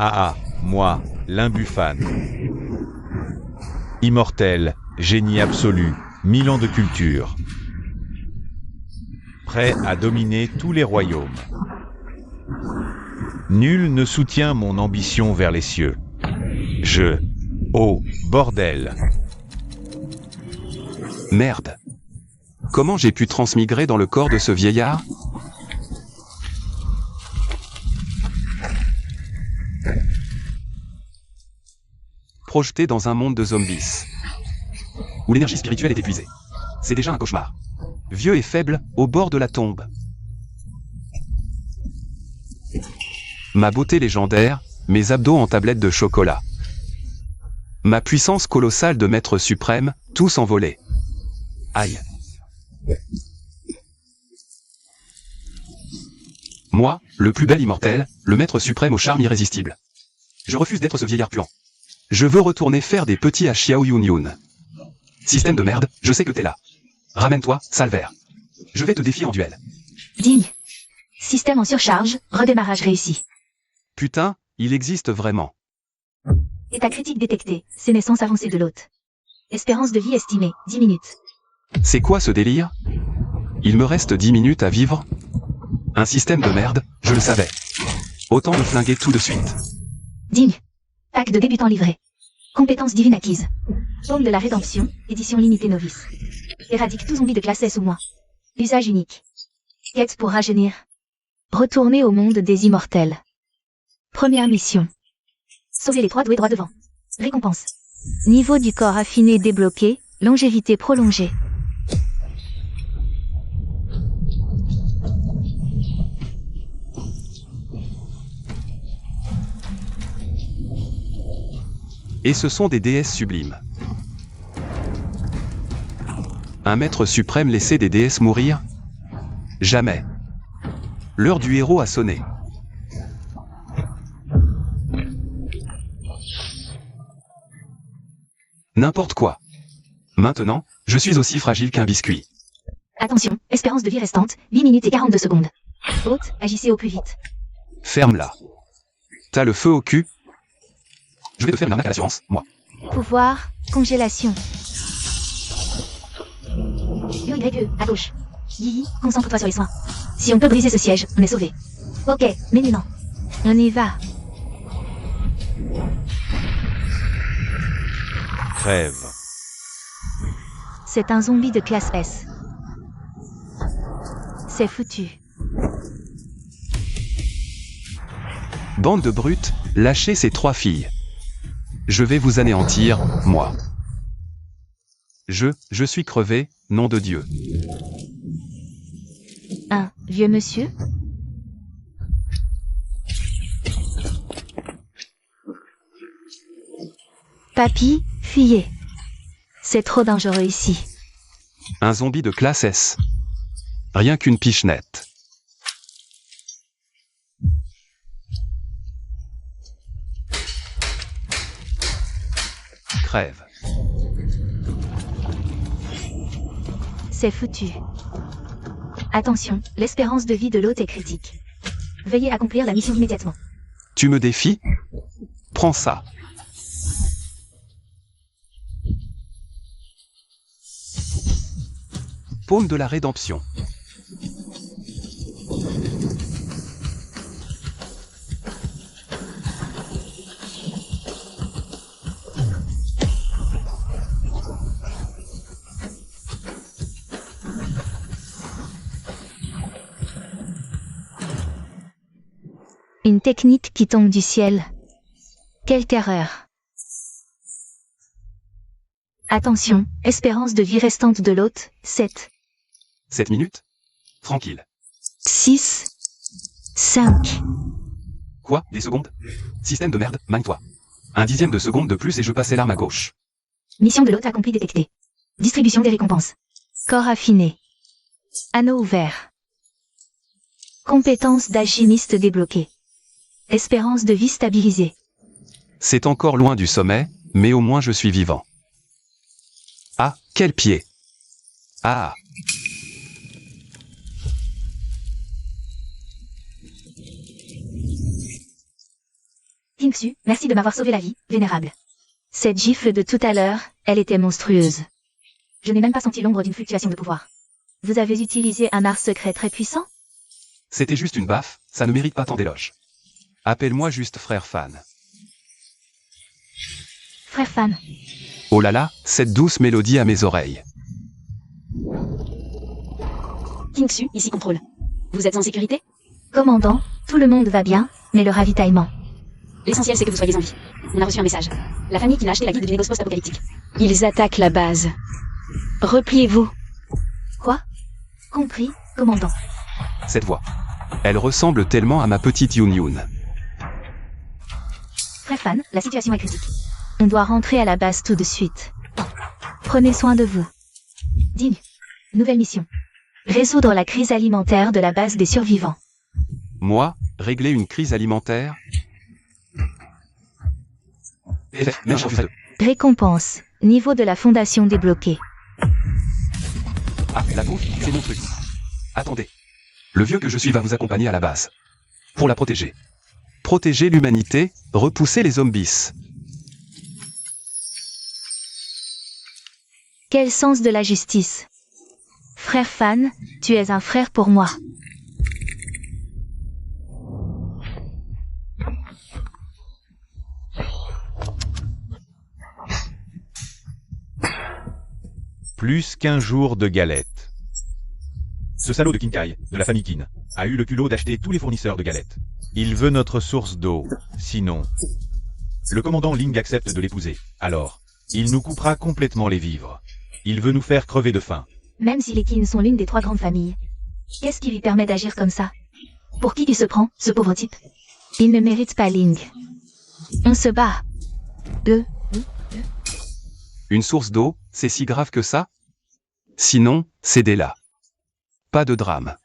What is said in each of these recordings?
Ah ah, moi, l'Imbufane. Immortel, génie absolu, 1000 ans de culture. Prêt à dominer tous les royaumes. Nul ne soutient mon ambition vers les cieux. Oh, bordel. Merde. Comment j'ai pu transmigrer dans le corps de ce vieillard? Projeté dans un monde de zombies, où l'énergie spirituelle est épuisée. C'est déjà un cauchemar. Vieux et faible, au bord de la tombe. Ma beauté légendaire, mes abdos en tablette de chocolat. Ma puissance colossale de maître suprême, tous envolés. Aïe. Moi, le plus bel immortel, le maître suprême au charme irrésistible. Je refuse d'être ce vieillard puant. Je veux retourner faire des petits à Xiao Yun Yun. Système de merde, je sais que t'es là. Ramène-toi, sale vert. Je vais te défier en duel. Digne. Système en surcharge, redémarrage réussi. Putain, il existe vraiment. État critique détecté, sénescence avancée de l'hôte. Espérance de vie estimée, 10 minutes. C'est quoi ce délire? Il me reste 10 minutes à vivre? Un système de merde, je le savais. Autant me flinguer tout de suite. Digne. Pack de débutant livré. Compétences divines acquises. Paume de la rédemption, édition limitée novice. Éradique tout zombie de classe S ou moins. Usage unique. Quête pour rajeunir. Retourner au monde des immortels. Première mission. Sauver les 3 doués droit devant. Récompense. Niveau du corps affiné débloqué, longévité prolongée. Et ce sont des déesses sublimes. Un maître suprême laisser des déesses mourir? Jamais. L'heure du héros a sonné. N'importe quoi. Maintenant, je suis aussi fragile qu'un biscuit. Attention, espérance de vie restante, 8 minutes et 42 secondes. Hôte, agissez au plus vite. Ferme-la. T'as le feu au cul? Je vais te faire une arnaque à l'assurance, moi. Pouvoir, congélation. YE, à gauche. Yi, concentre-toi sur les soins. Si on peut briser ce siège, on est sauvé. Ok, mais non. On y va. Crève. C'est un zombie de classe S. C'est foutu. Bande de brutes, lâchez ces 3 filles. Je vais vous anéantir, moi. Je suis crevé, nom de Dieu. Un vieux monsieur? Papy, fuyez. C'est trop dangereux ici. Un zombie de classe S. Rien qu'une pichenette. Crève. C'est foutu. Attention, l'espérance de vie de l'hôte est critique. Veuillez accomplir la mission immédiatement. Tu me défies? Prends ça. Paume de la rédemption. Une technique qui tombe du ciel. Quelle terreur. Attention, espérance de vie restante de l'hôte, 7. 7 minutes? Tranquille. 6. 5. Quoi? Des secondes? Système de merde, magne-toi. Un dixième de seconde de plus et je passais l'arme à gauche. Mission de l'hôte accomplie détectée. Distribution des récompenses. Corps affiné. Anneau ouvert. Compétence d'alchimiste débloquée. Espérance de vie stabilisée. C'est encore loin du sommet, mais au moins je suis vivant. Ah, quel pied! Ah! Kingsu, merci de m'avoir sauvé la vie, vénérable. Cette gifle de tout à l'heure, elle était monstrueuse. Je n'ai même pas senti l'ombre d'une fluctuation de pouvoir. Vous avez utilisé un art secret très puissant? C'était juste une baffe, ça ne mérite pas tant d'éloges. Appelle-moi juste frère Fan. Frère Fan. Oh là là, cette douce mélodie à mes oreilles. Kingsu, ici contrôle. Vous êtes en sécurité? Commandant, tout le monde va bien, mais le ravitaillement. L'essentiel c'est que vous soyez en vie. On a reçu un message. La famille qui a acheté la guide du négoce post-apocalyptique. Ils attaquent la base. Repliez-vous. Quoi? Compris, commandant. Cette voix. Elle ressemble tellement à ma petite Yoon Yoon. Frère Fan, la situation est critique. On doit rentrer à la base tout de suite. Prenez soin de vous. Digne. Nouvelle mission. Résoudre la crise alimentaire de la base des survivants. Moi, régler une crise alimentaire? Même je refuse de... Récompense. Niveau de la fondation débloqué. Ah, la bouffe, c'est mon truc. Attendez. Le vieux que je suis va vous accompagner à la base. Pour la protéger. Protéger l'humanité, repousser les zombies. Quel sens de la justice. Frère Fan, tu es un frère pour moi. Plus qu'1 jour de galettes. Ce salaud de Kinkai, de la famille Kin, a eu le culot d'acheter tous les fournisseurs de galettes. Il veut notre source d'eau, sinon... Le commandant Ling accepte de l'épouser. Alors, il nous coupera complètement les vivres. Il veut nous faire crever de faim. Même si les Qin sont l'une des 3 grandes familles. Qu'est-ce qui lui permet d'agir comme ça? Pour qui il se prend, ce pauvre type? Il ne mérite pas Ling. On se bat. Une source d'eau, c'est si grave que ça? Sinon, cédez-la. Pas de drame.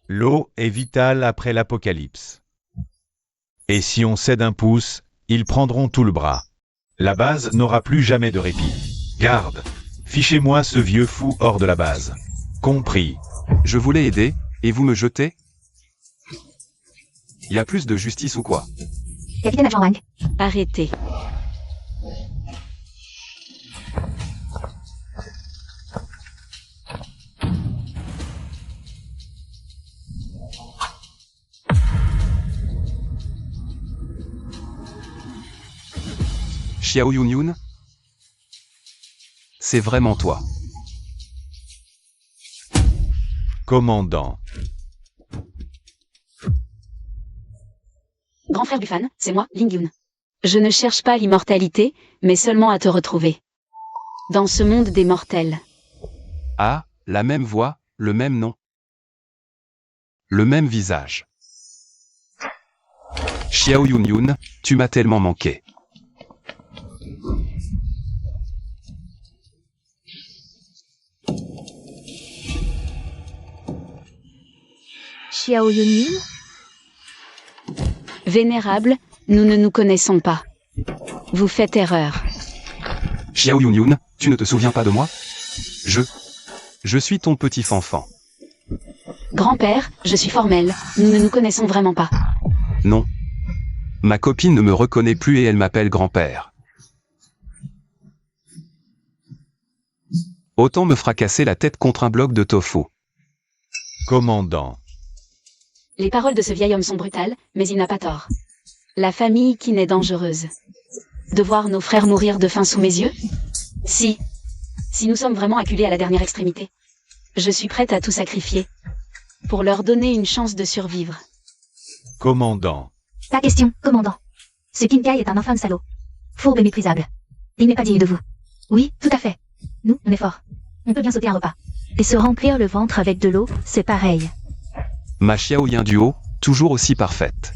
L'eau est vitale après l'apocalypse. Et si on cède un pouce, ils prendront tout le bras. La base n'aura plus jamais de répit. Garde, fichez-moi ce vieux fou hors de la base. Compris. Je voulais aider, et vous me jetez? Y a plus de justice ou quoi? Capitaine Agent Wang. Arrêtez. Xiao Yoon Yoon? C'est vraiment toi. Commandant. Grand frère du fan, c'est moi, Ling Yoon. Je ne cherche pas l'immortalité, mais seulement à te retrouver. Dans ce monde des mortels. Ah, la même voix, le même nom. Le même visage. Xiao Yoon Yoon, tu m'as tellement manqué. Xiao Yoon Yoon? Vénérable, nous ne nous connaissons pas. Vous faites erreur. Xiao Yoon Yoon, tu ne te souviens pas de moi? Je suis ton petit fanfan. Grand-père, je suis formelle, nous ne nous connaissons vraiment pas. Non. Ma copine ne me reconnaît plus et elle m'appelle grand-père. Autant me fracasser la tête contre un bloc de tofu. Commandant. Les paroles de ce vieil homme sont brutales, mais il n'a pas tort. La famille qui n'est dangereuse. De voir nos frères mourir de faim sous mes yeux? Si nous sommes vraiment acculés à la dernière extrémité. Je suis prête à tout sacrifier. Pour leur donner une chance de survivre. Commandant. Pas question, commandant. Ce Kinkai est un infâme salaud. Fourbe et méprisable. Il n'est pas digne de vous. Oui, tout à fait. Nous, on est forts. On peut bien sauter un repas. Et se remplir le ventre avec de l'eau, c'est pareil. Ma Xiao Yin duo, toujours aussi parfaite.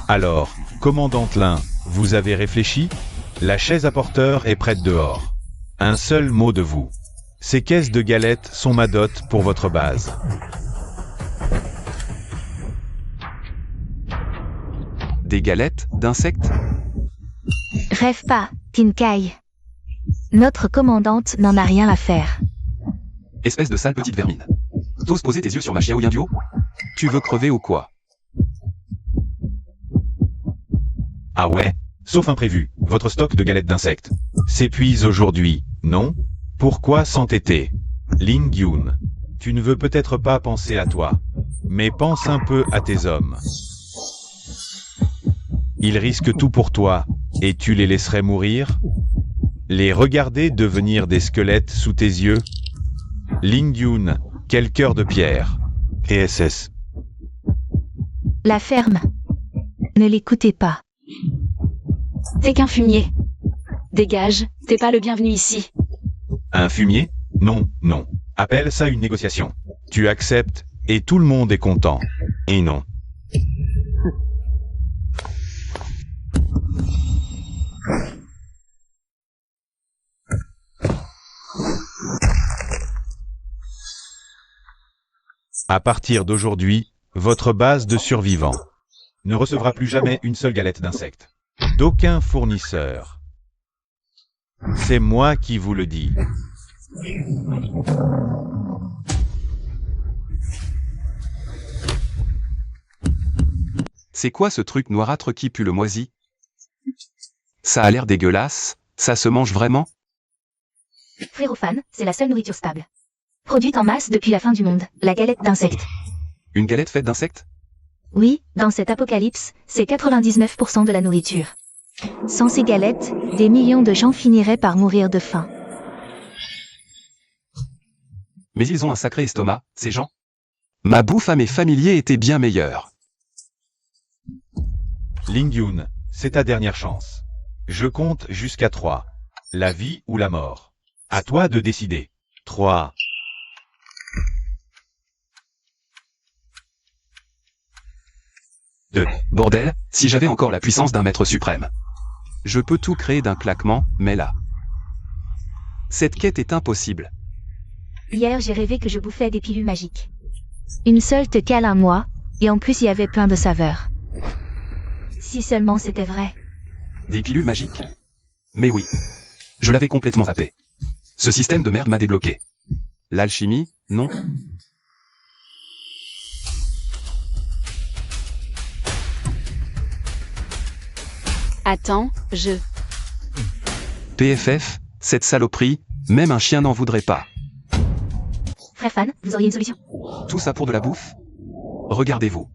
Alors, commandant Lin, vous avez réfléchi? La chaise à porteur est prête dehors. Un seul mot de vous. Ces caisses de galettes sont ma dot pour votre base. Des galettes, d'insectes? Rêve pas, Kinkai. Notre commandante n'en a rien à faire. Espèce de sale petite vermine. T'oses poser tes yeux sur ma Xiaoyan Duo? Tu veux crever ou quoi? Ah ouais? Sauf imprévu, votre stock de galettes d'insectes s'épuise aujourd'hui, non? Pourquoi s'entêter? Ling Yun, tu ne veux peut-être pas penser à toi, mais pense un peu à tes hommes. Ils risquent tout pour toi, et tu les laisserais mourir? Les regarder devenir des squelettes sous tes yeux? Ling Yun, quel cœur de pierre. TSS. La ferme. Ne l'écoutez pas. T'es qu'un fumier. Dégage, t'es pas le bienvenu ici. Un fumier? Non, non. Appelle ça une négociation. Tu acceptes, et tout le monde est content. Et non. À partir d'aujourd'hui, votre base de survivants ne recevra plus jamais une seule galette d'insectes. D'aucun fournisseur. C'est moi qui vous le dis. C'est quoi ce truc noirâtre qui pue le moisi? Ça a l'air dégueulasse, ça se mange vraiment? Frérophane, c'est la seule nourriture stable. Produite en masse depuis la fin du monde, la galette d'insectes. Une galette faite d'insectes? Oui, dans cet apocalypse, c'est 99% de la nourriture. Sans ces galettes, des millions de gens finiraient par mourir de faim. Mais ils ont un sacré estomac, ces gens. Ma bouffe à mes familiers était bien meilleure. Ling Yun, c'est ta dernière chance. Je compte jusqu'à 3. La vie ou la mort. À toi de décider. 3. Bordel, si j'avais encore la puissance d'un maître suprême. Je peux tout créer d'un claquement, mais là... Cette quête est impossible. Hier, j'ai rêvé que je bouffais des pilules magiques. Une seule te cale un mois, et en plus il y avait plein de saveurs. Si seulement c'était vrai. Des pilules magiques? Mais oui. Je l'avais complètement zappé. Ce système de merde m'a débloqué. L'alchimie, non. Attends, PFF, cette saloperie, même un chien n'en voudrait pas. Frère Fan, vous auriez une solution? Tout ça pour de la bouffe? Regardez-vous.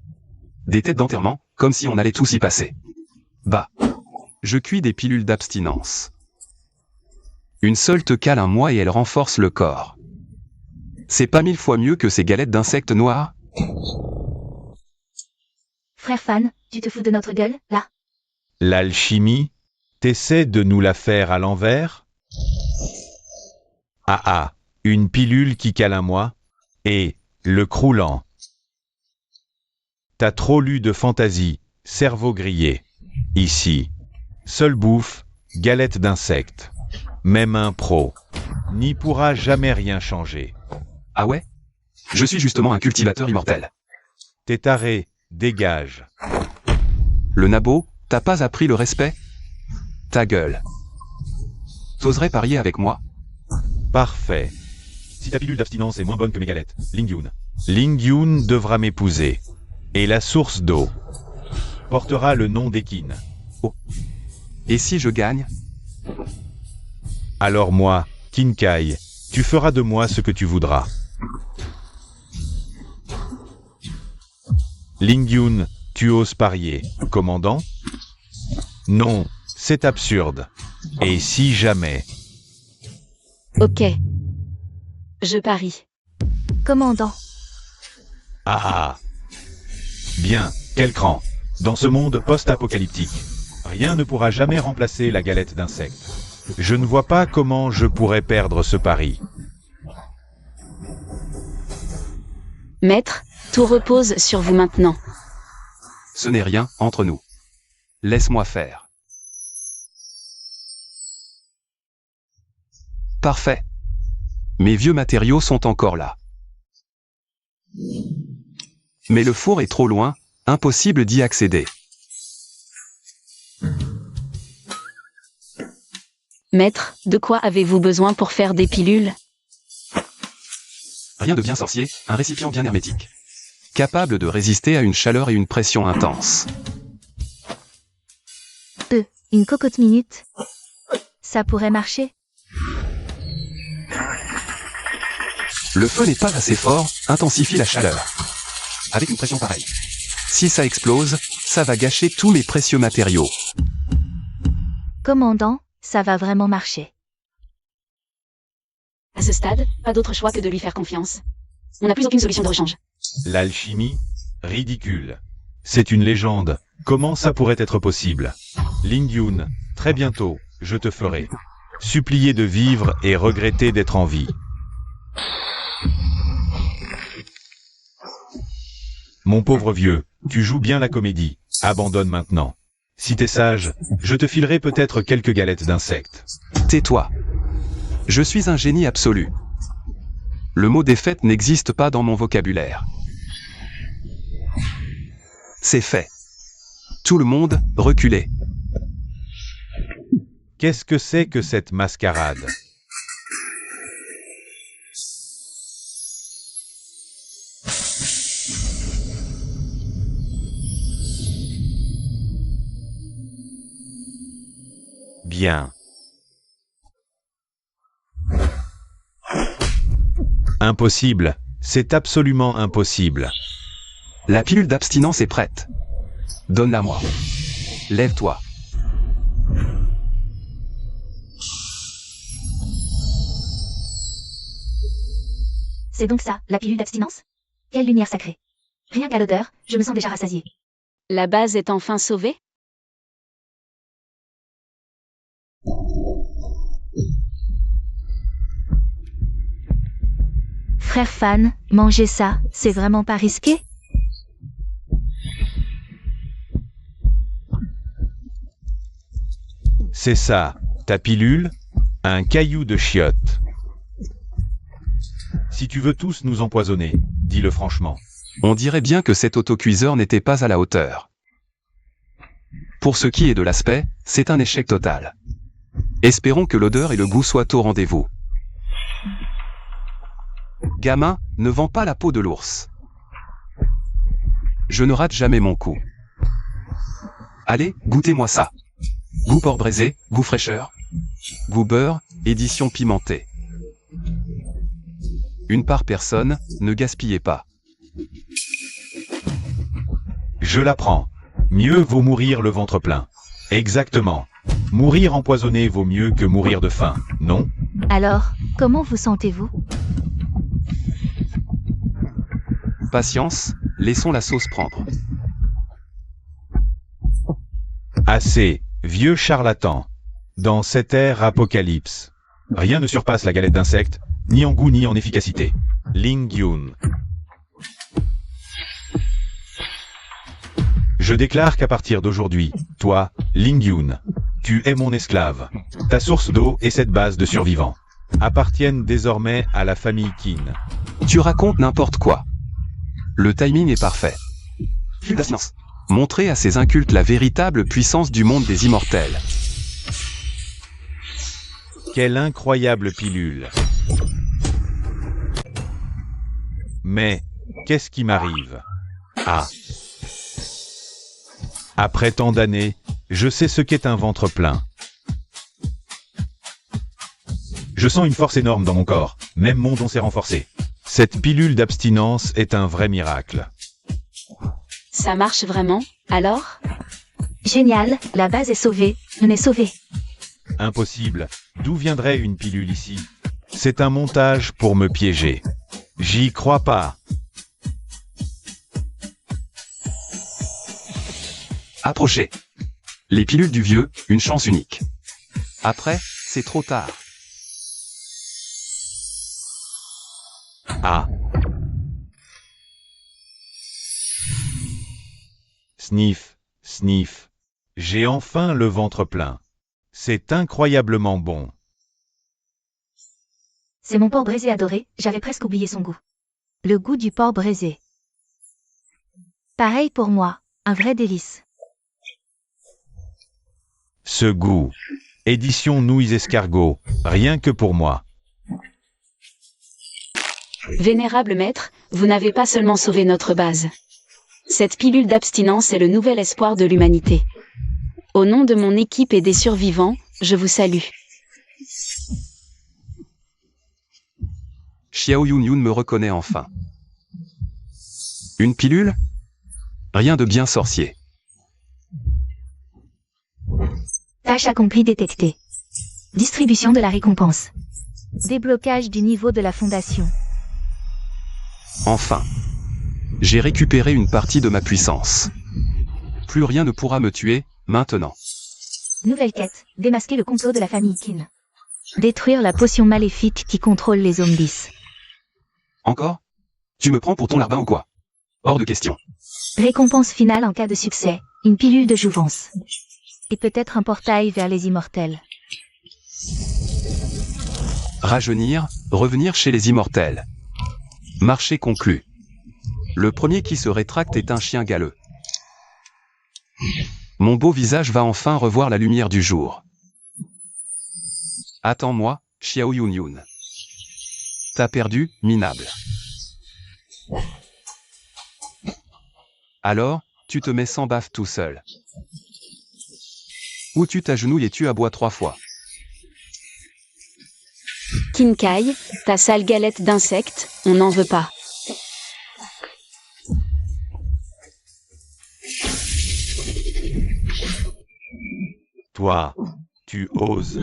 Des têtes d'enterrement, comme si on allait tous y passer. Bah. Je cuis des pilules d'abstinence. Une seule te cale un mois et elle renforce le corps. C'est pas 1000 fois mieux que ces galettes d'insectes noirs? Frère Fan, tu te fous de notre gueule, là? L'alchimie? T'essaies de nous la faire à l'envers? Ah ah, une pilule qui cale un mois? Et, le croulant. T'as trop lu de fantaisie, cerveau grillé. Ici. Seule bouffe, galette d'insectes. Même un pro n'y pourra jamais rien changer. Ah ouais? Je suis justement un cultivateur immortel. T'es taré, dégage. Le nabo, t'as pas appris le respect? Ta gueule. T'oserais parier avec moi? Parfait. Si ta pilule d'abstinence est moins bonne que mes galettes, Ling Yun. Ling Yun devra m'épouser. Et la source d'eau portera le nom d'Ekin. Oh. Et si je gagne? Alors moi, Kinkai, tu feras de moi ce que tu voudras. Ling Yun, tu oses parier, commandant? Non, c'est absurde. Et si jamais... ok. Je parie. Commandant. Ah ah. Bien, quel cran. Dans ce monde post-apocalyptique, rien ne pourra jamais remplacer la galette d'insectes. Je ne vois pas comment je pourrais perdre ce pari. Maître, tout repose sur vous maintenant. Ce n'est rien entre nous. Laisse-moi faire. Parfait. Mes vieux matériaux sont encore là. Mais le four est trop loin, impossible d'y accéder. Maître, de quoi avez-vous besoin pour faire des pilules? Rien de bien sorcier, un récipient bien hermétique. Capable de résister à une chaleur et une pression intense. Une cocotte minute. Ça pourrait marcher. Le feu n'est pas assez fort, intensifie la chaleur. Avec une pression pareille. Si ça explose, ça va gâcher tous mes précieux matériaux. Commandant, ça va vraiment marcher. À ce stade, pas d'autre choix que de lui faire confiance. On n'a plus aucune solution de rechange. L'alchimie? Ridicule. C'est une légende. Comment ça pourrait être possible? Ling Yun, très bientôt, je te ferai supplier de vivre et regretter d'être en vie. Mon pauvre vieux, tu joues bien la comédie. Abandonne maintenant. Si t'es sage, je te filerai peut-être quelques galettes d'insectes. Tais-toi. Je suis un génie absolu. Le mot défaite n'existe pas dans mon vocabulaire. C'est fait. Tout le monde, reculez. Qu'est-ce que c'est que cette mascarade? Bien. Impossible. C'est absolument impossible. La pilule d'abstinence est prête. Donne-la-moi. Lève-toi. C'est donc ça, la pilule d'abstinence? Quelle lumière sacrée. Rien qu'à l'odeur, je me sens déjà rassasiée. La base est enfin sauvée? Frère Fan, manger ça, c'est vraiment pas risqué? C'est ça, ta pilule? Un caillou de chiottes. Si tu veux tous nous empoisonner, dis-le franchement. On dirait bien que cet autocuiseur n'était pas à la hauteur. Pour ce qui est de l'aspect, c'est un échec total. Espérons que l'odeur et le goût soient au rendez-vous. Gamin, ne vends pas la peau de l'ours. Je ne rate jamais mon coup. Allez, goûtez-moi ça. Goût porc braisé, goût fraîcheur. Goût beurre, édition pimentée. Une par personne, ne gaspillez pas. Je la prends. Mieux vaut mourir le ventre plein. Exactement. Mourir empoisonné vaut mieux que mourir de faim, non? Alors, comment vous sentez-vous? Patience, laissons la sauce prendre. Assez, vieux charlatan. Dans cette ère apocalypse, rien ne surpasse la galette d'insectes, ni en goût ni en efficacité. Ling Yun. Je déclare qu'à partir d'aujourd'hui, toi, Ling Yun, tu es mon esclave. Ta source d'eau et cette base de survivants appartiennent désormais à la famille Qin. Tu racontes n'importe quoi. Le timing est parfait. Pilule d'abstinence. Montrez à ces incultes la véritable puissance du monde des immortels. Quelle incroyable pilule. Mais, qu'est-ce qui m'arrive? Ah. Après tant d'années, je sais ce qu'est un ventre plein. Je sens une force énorme dans mon corps, même mon don s'est renforcé. Cette pilule d'abstinence est un vrai miracle. Ça marche vraiment, alors? Génial, la base est sauvée, on est sauvés. Impossible. D'où viendrait une pilule ici? C'est un montage pour me piéger. J'y crois pas. Approchez. Les pilules du vieux, une chance unique. Après, c'est trop tard. Ah. Sniff, sniff. J'ai enfin le ventre plein. C'est incroyablement bon. C'est mon porc braisé adoré, j'avais presque oublié son goût. Le goût du porc braisé. Pareil pour moi, un vrai délice. Ce goût. Édition nouilles escargots, rien que pour moi. Vénérable maître, vous n'avez pas seulement sauvé notre base. Cette pilule d'abstinence est le nouvel espoir de l'humanité. Au nom de mon équipe et des survivants, je vous salue. Xiao Yunyun me reconnaît enfin. Une pilule? Rien de bien sorcier. Tâche accomplie détectée. Distribution de la récompense. Déblocage du niveau de la fondation. Enfin. J'ai récupéré une partie de ma puissance. Plus rien ne pourra me tuer, maintenant. Nouvelle quête. Démasquer le complot de la famille Qin. Détruire la potion maléfique qui contrôle les zombies. Encore? Tu me prends pour ton larbin ou quoi? Hors de question. Récompense finale en cas de succès. Une pilule de jouvence. Et peut-être un portail vers les immortels. Rajeunir, revenir chez les immortels. Marché conclu. Le premier qui se rétracte est un chien galeux. Mon beau visage va enfin revoir la lumière du jour. Attends-moi, Xiao Yunyun. T'as perdu, minable. Alors, tu te mets sans baffe tout seul. Ou tu t'agenouilles et tu aboies 3 fois. Qin-Kai, ta sale galette d'insectes, on n'en veut pas. Toi, tu oses.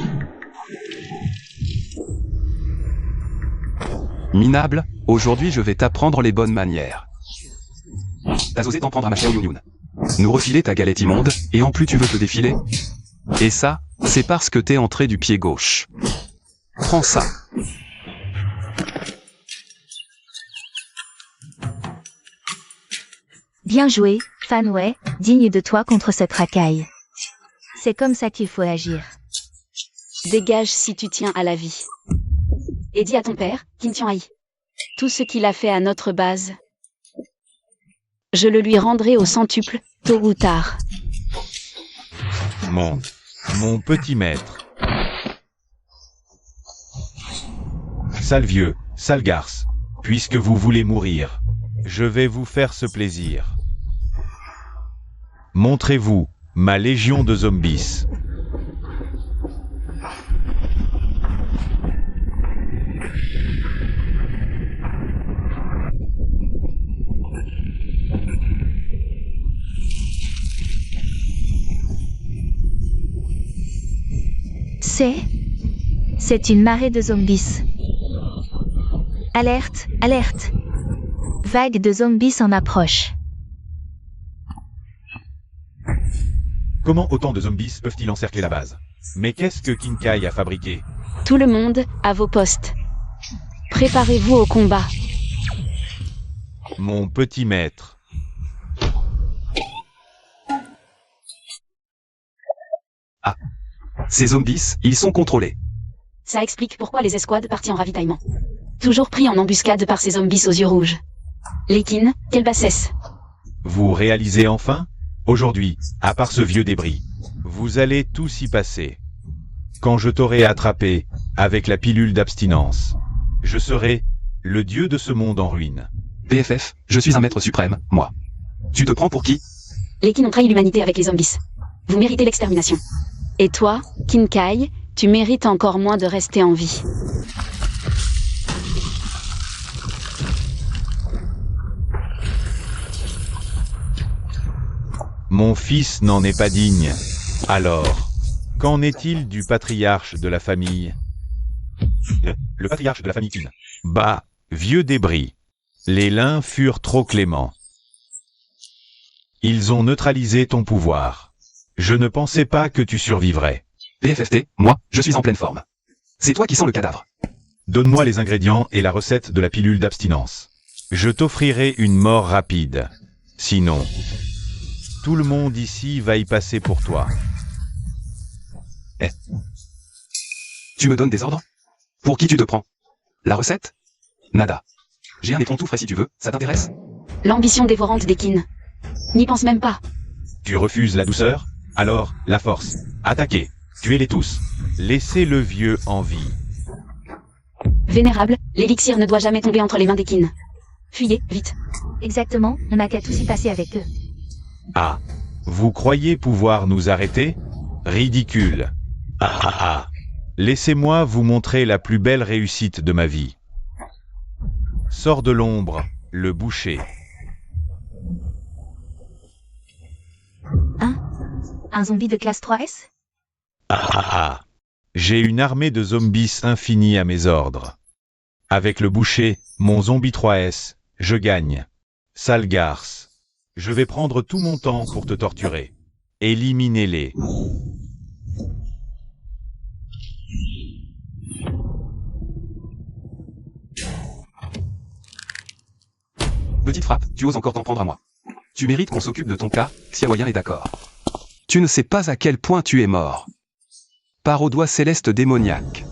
Minable, aujourd'hui je vais t'apprendre les bonnes manières. T'as osé t'en prendre à ma Xiao Yunyun. Nous refiler ta galette immonde, et en plus tu veux te défiler? Et ça, c'est parce que t'es entré du pied gauche. Prends ça. Bien joué, Fan Wei, digne de toi contre cette racaille. C'est comme ça qu'il faut agir. Dégage si tu tiens à la vie. Et dis à ton père, Qin Tianhai, tout ce qu'il a fait à notre base, je le lui rendrai au centuple, tôt ou tard. Mon petit maître. Sale vieux, sale garce, puisque vous voulez mourir, je vais vous faire ce plaisir. Montrez-vous, ma légion de zombies. C'est une marée de zombies. Alerte, alerte. Vague de zombies en approche. Comment autant de zombies peuvent-ils encercler la base? Mais qu'est-ce que Qin-Kai a fabriqué? Tout le monde, à vos postes. Préparez-vous au combat. Mon petit maître. Ah. Ces zombies, ils sont contrôlés. Ça explique pourquoi les escouades partis en ravitaillement. Toujours pris en embuscade par ces zombies aux yeux rouges. Les Qin, quelle bassesse. Vous réalisez enfin? Aujourd'hui, à part ce vieux débris, vous allez tous y passer. Quand je t'aurai attrapé, avec la pilule d'abstinence, je serai le dieu de ce monde en ruine. PFF, je suis un maître suprême, moi. Tu te prends pour qui? Les Qin ont trahi l'humanité avec les zombies. Vous méritez l'extermination. Et toi, Qin-Kai, tu mérites encore moins de rester en vie. Mon fils n'en est pas digne. Alors, qu'en est-il du patriarche de la famille? Le patriarche de la famille Qin. Bah, vieux débris. Les lins furent trop cléments. Ils ont neutralisé ton pouvoir. Je ne pensais pas que tu survivrais. PFFT, moi, je suis en pleine forme. C'est toi qui sens le cadavre. Donne-moi les ingrédients et la recette de la pilule d'abstinence. Je t'offrirai une mort rapide. Sinon, tout le monde ici va y passer pour toi. Eh. Tu me donnes des ordres? Pour qui tu te prends? La recette? Nada. J'ai un étron tout frais si tu veux, ça t'intéresse? L'ambition dévorante des Qin. N'y pense même pas. Tu refuses la douceur? Alors, la force. Attaquez. Tuez-les tous. Laissez le vieux en vie. Vénérable, l'élixir ne doit jamais tomber entre les mains des Kin. Fuyez, vite. Exactement, on n'a qu'à tous y passer avec eux. Ah. Vous croyez pouvoir nous arrêter? Ridicule. Ah ah ah. Laissez-moi vous montrer la plus belle réussite de ma vie. Sors de l'ombre, le boucher. Un zombie de classe 3S? Ah ah ah. J'ai une armée de zombies infinie à mes ordres. Avec le boucher, mon zombie 3S, je gagne. Sale garce. Je vais prendre tout mon temps pour te torturer. Éliminez-les. Petite frappe, tu oses encore t'en prendre à moi. Tu mérites qu'on s'occupe de ton cas, Xiaoyan est d'accord. Tu ne sais pas à quel point tu es mort. Par au doigt céleste démoniaque.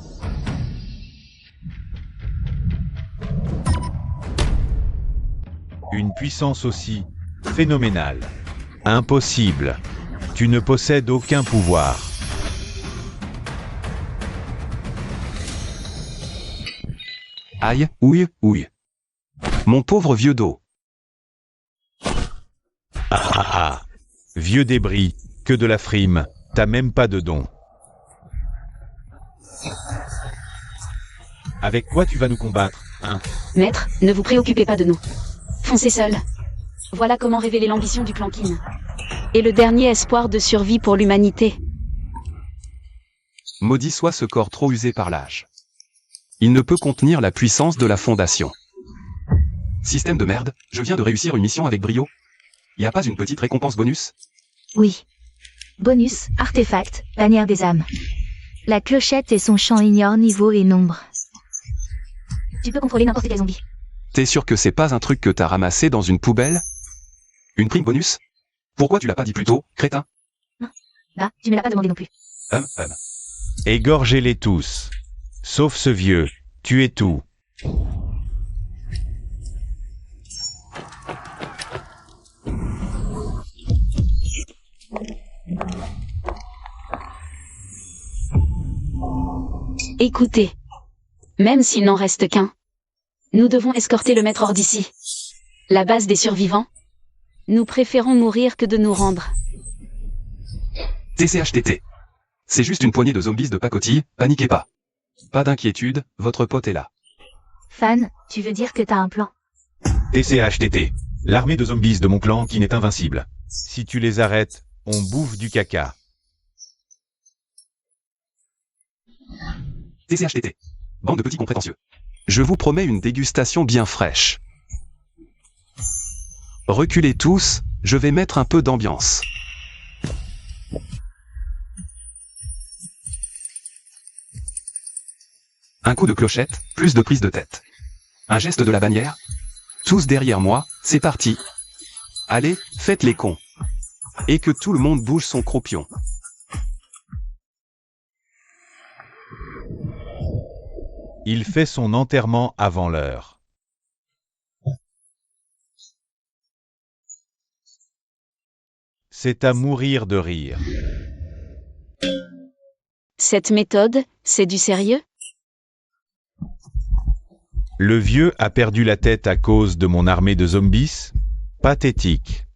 Une puissance aussi phénoménale. Impossible. Tu ne possèdes aucun pouvoir. Aïe, ouille, ouille. Mon pauvre vieux dos. Ah ah ah. Vieux débris, que de la frime, t'as même pas de don. Avec quoi tu vas nous combattre, hein? Maître, ne vous préoccupez pas de nous. Foncez seul. Voilà comment révéler l'ambition du clan Kin. Et le dernier espoir de survie pour l'humanité. Maudit soit ce corps trop usé par l'âge. Il ne peut contenir la puissance de la fondation. Système de merde, je viens de réussir une mission avec brio. Y a pas une petite récompense bonus? Oui. Bonus, artefact, bannière des âmes. La clochette et son champ ignorent niveau et nombre. Tu peux contrôler n'importe quel zombie. T'es sûr que c'est pas un truc que t'as ramassé dans une poubelle? Une prime bonus? Pourquoi tu l'as pas dit plus tôt, crétin? Bah, tu me l'as pas demandé non plus. Égorgez-les tous. Sauf ce vieux. Tuez tout. Écoutez. Même s'il n'en reste qu'un. Nous devons escorter le maître hors d'ici. La base des survivants. Nous préférons mourir que de nous rendre. TCHTT. C'est juste une poignée de zombies de pacotille, paniquez pas. Pas d'inquiétude, votre pote est là. Fan, tu veux dire que t'as un plan? TCHTT. L'armée de zombies de mon clan qui n'est invincible. Si tu les arrêtes, on bouffe du caca. TCHTT. Bande de petits cons prétentieux. Je vous promets une dégustation bien fraîche. Reculez tous, je vais mettre un peu d'ambiance. Un coup de clochette, plus de prise de tête. Un geste de la bannière. Tous derrière moi, c'est parti. Allez, faites les cons. Et que tout le monde bouge son croupion. Il fait son enterrement avant l'heure. C'est à mourir de rire. Cette méthode, c'est du sérieux? Le vieux a perdu la tête à cause de mon armée de zombies? Pathétique.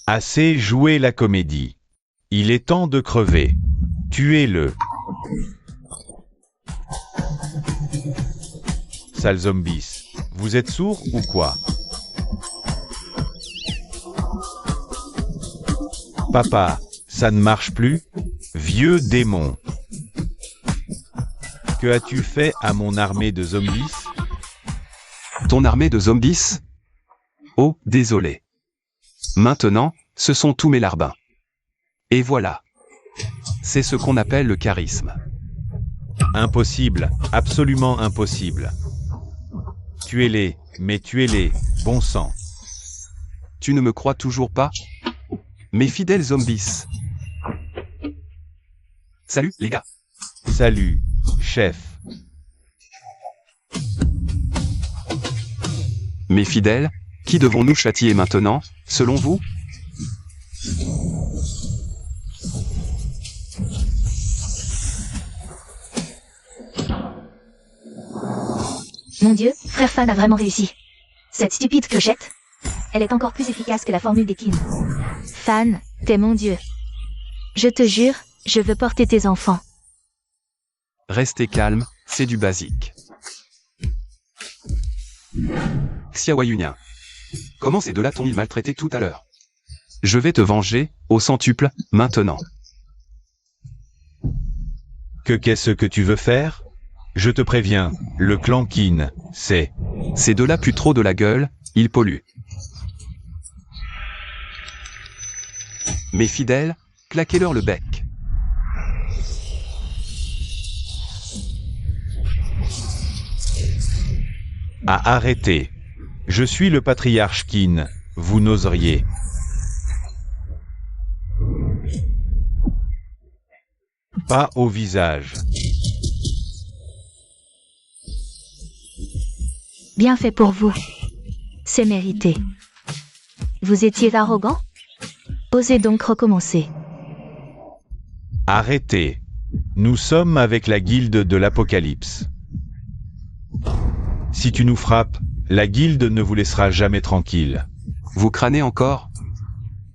Assez joué la comédie. Il est temps de crever. Tuez-le. Sale zombies. Vous êtes sourds ou quoi? Papa, ça ne marche plus? Vieux démon. Que as-tu fait à mon armée de zombies? Ton armée de zombies? Oh, désolé. Maintenant, ce sont tous mes larbins. Et voilà. C'est ce qu'on appelle le charisme. Impossible, absolument impossible. Tuez-les, mais tuez-les, bon sang. Tu ne me crois toujours pas? Mes fidèles zombies. Salut, les gars. Salut, chef. Mes fidèles, qui devons-nous châtier maintenant, selon vous? Mon Dieu, frère Fan a vraiment réussi. Cette stupide clochette. Elle est encore plus efficace que la formule des Kin. Fan, t'es mon Dieu. Je te jure, je veux porter tes enfants. Restez calme, c'est du basique. Xiaoyunien. Comment ces deux-là t'ont-ils maltraité tout à l'heure? Je vais te venger, au centuple, maintenant. Qu'est-ce que tu veux faire? Je te préviens, le clan Qin, c'est... Ces deux-là puent trop de la gueule, ils polluent. Mes fidèles, claquez-leur le bec. À arrêter. Je suis le patriarche Qin, vous n'oseriez. Pas au visage. Bien fait pour vous. C'est mérité. Vous étiez arrogant? Osez donc recommencer. Arrêtez. Nous sommes avec la guilde de l'Apocalypse. Si tu nous frappes, la guilde ne vous laissera jamais tranquille. Vous crânez encore?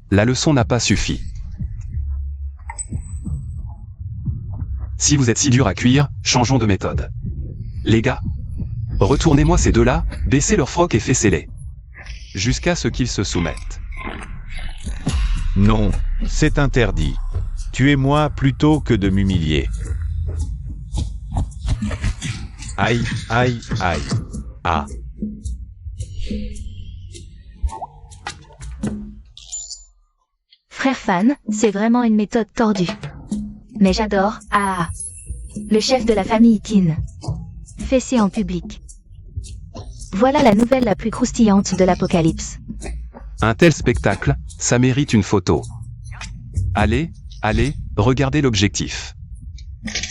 La leçon n'a pas suffi. Si vous êtes si dur à cuire, changeons de méthode. Les gars, retournez-moi ces deux-là, baissez leur froc et fessez-les. Jusqu'à ce qu'ils se soumettent. Non, c'est interdit. Tuez-moi plutôt que de m'humilier. Aïe, aïe, aïe. Ah. Frère Fan, c'est vraiment une méthode tordue. Mais j'adore, le chef de la famille Qin. Fessé en public. Voilà la nouvelle la plus croustillante de l'Apocalypse. Un tel spectacle, ça mérite une photo. Allez, allez, regardez l'objectif.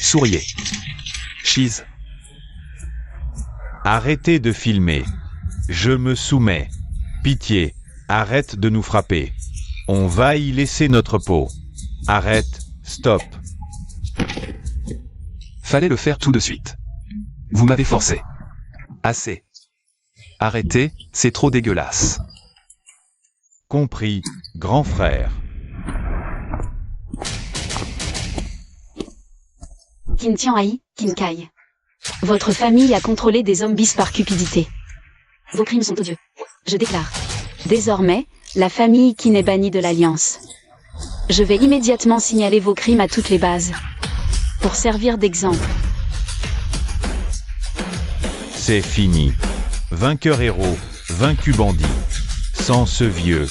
Souriez. Cheese. Arrêtez de filmer. Je me soumets. Pitié, arrête de nous frapper. On va y laisser notre peau. Arrête, stop. Fallait le faire tout de suite. Vous m'avez forcé. Assez. Arrêtez, c'est trop dégueulasse. Compris, grand frère. Qin Tianhai, Qin Kai. Votre famille a contrôlé des zombies par cupidité. Vos crimes sont odieux. Je déclare. Désormais, la famille Qin est bannie de l'Alliance. Je vais immédiatement signaler vos crimes à toutes les bases. Pour servir d'exemple. C'est fini. Vainqueur héros, vaincu bandit. Sans ce vieux.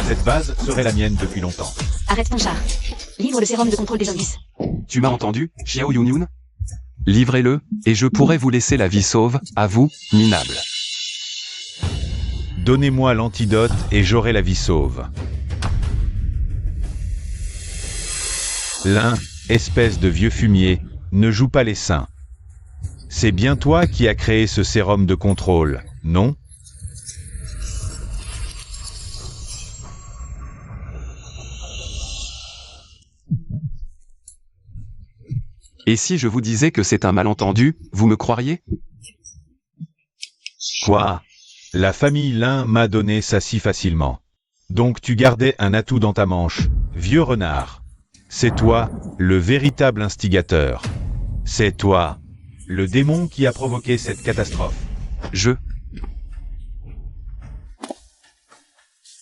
Cette base serait la mienne depuis longtemps. Arrête ton char. Livre le sérum de contrôle des zombies. Tu m'as entendu, Xiao Yunyun? Livrez-le, et je pourrai vous laisser la vie sauve, à vous, minable. Donnez-moi l'antidote et j'aurai la vie sauve. L'un, espèce de vieux fumier, ne joue pas les saints. C'est bien toi qui as créé ce sérum de contrôle, non? Et si je vous disais que c'est un malentendu, vous me croiriez? Quoi? La famille Lin m'a donné ça si facilement. Donc tu gardais un atout dans ta manche, vieux renard. C'est toi, le véritable instigateur. C'est toi, le démon qui a provoqué cette catastrophe.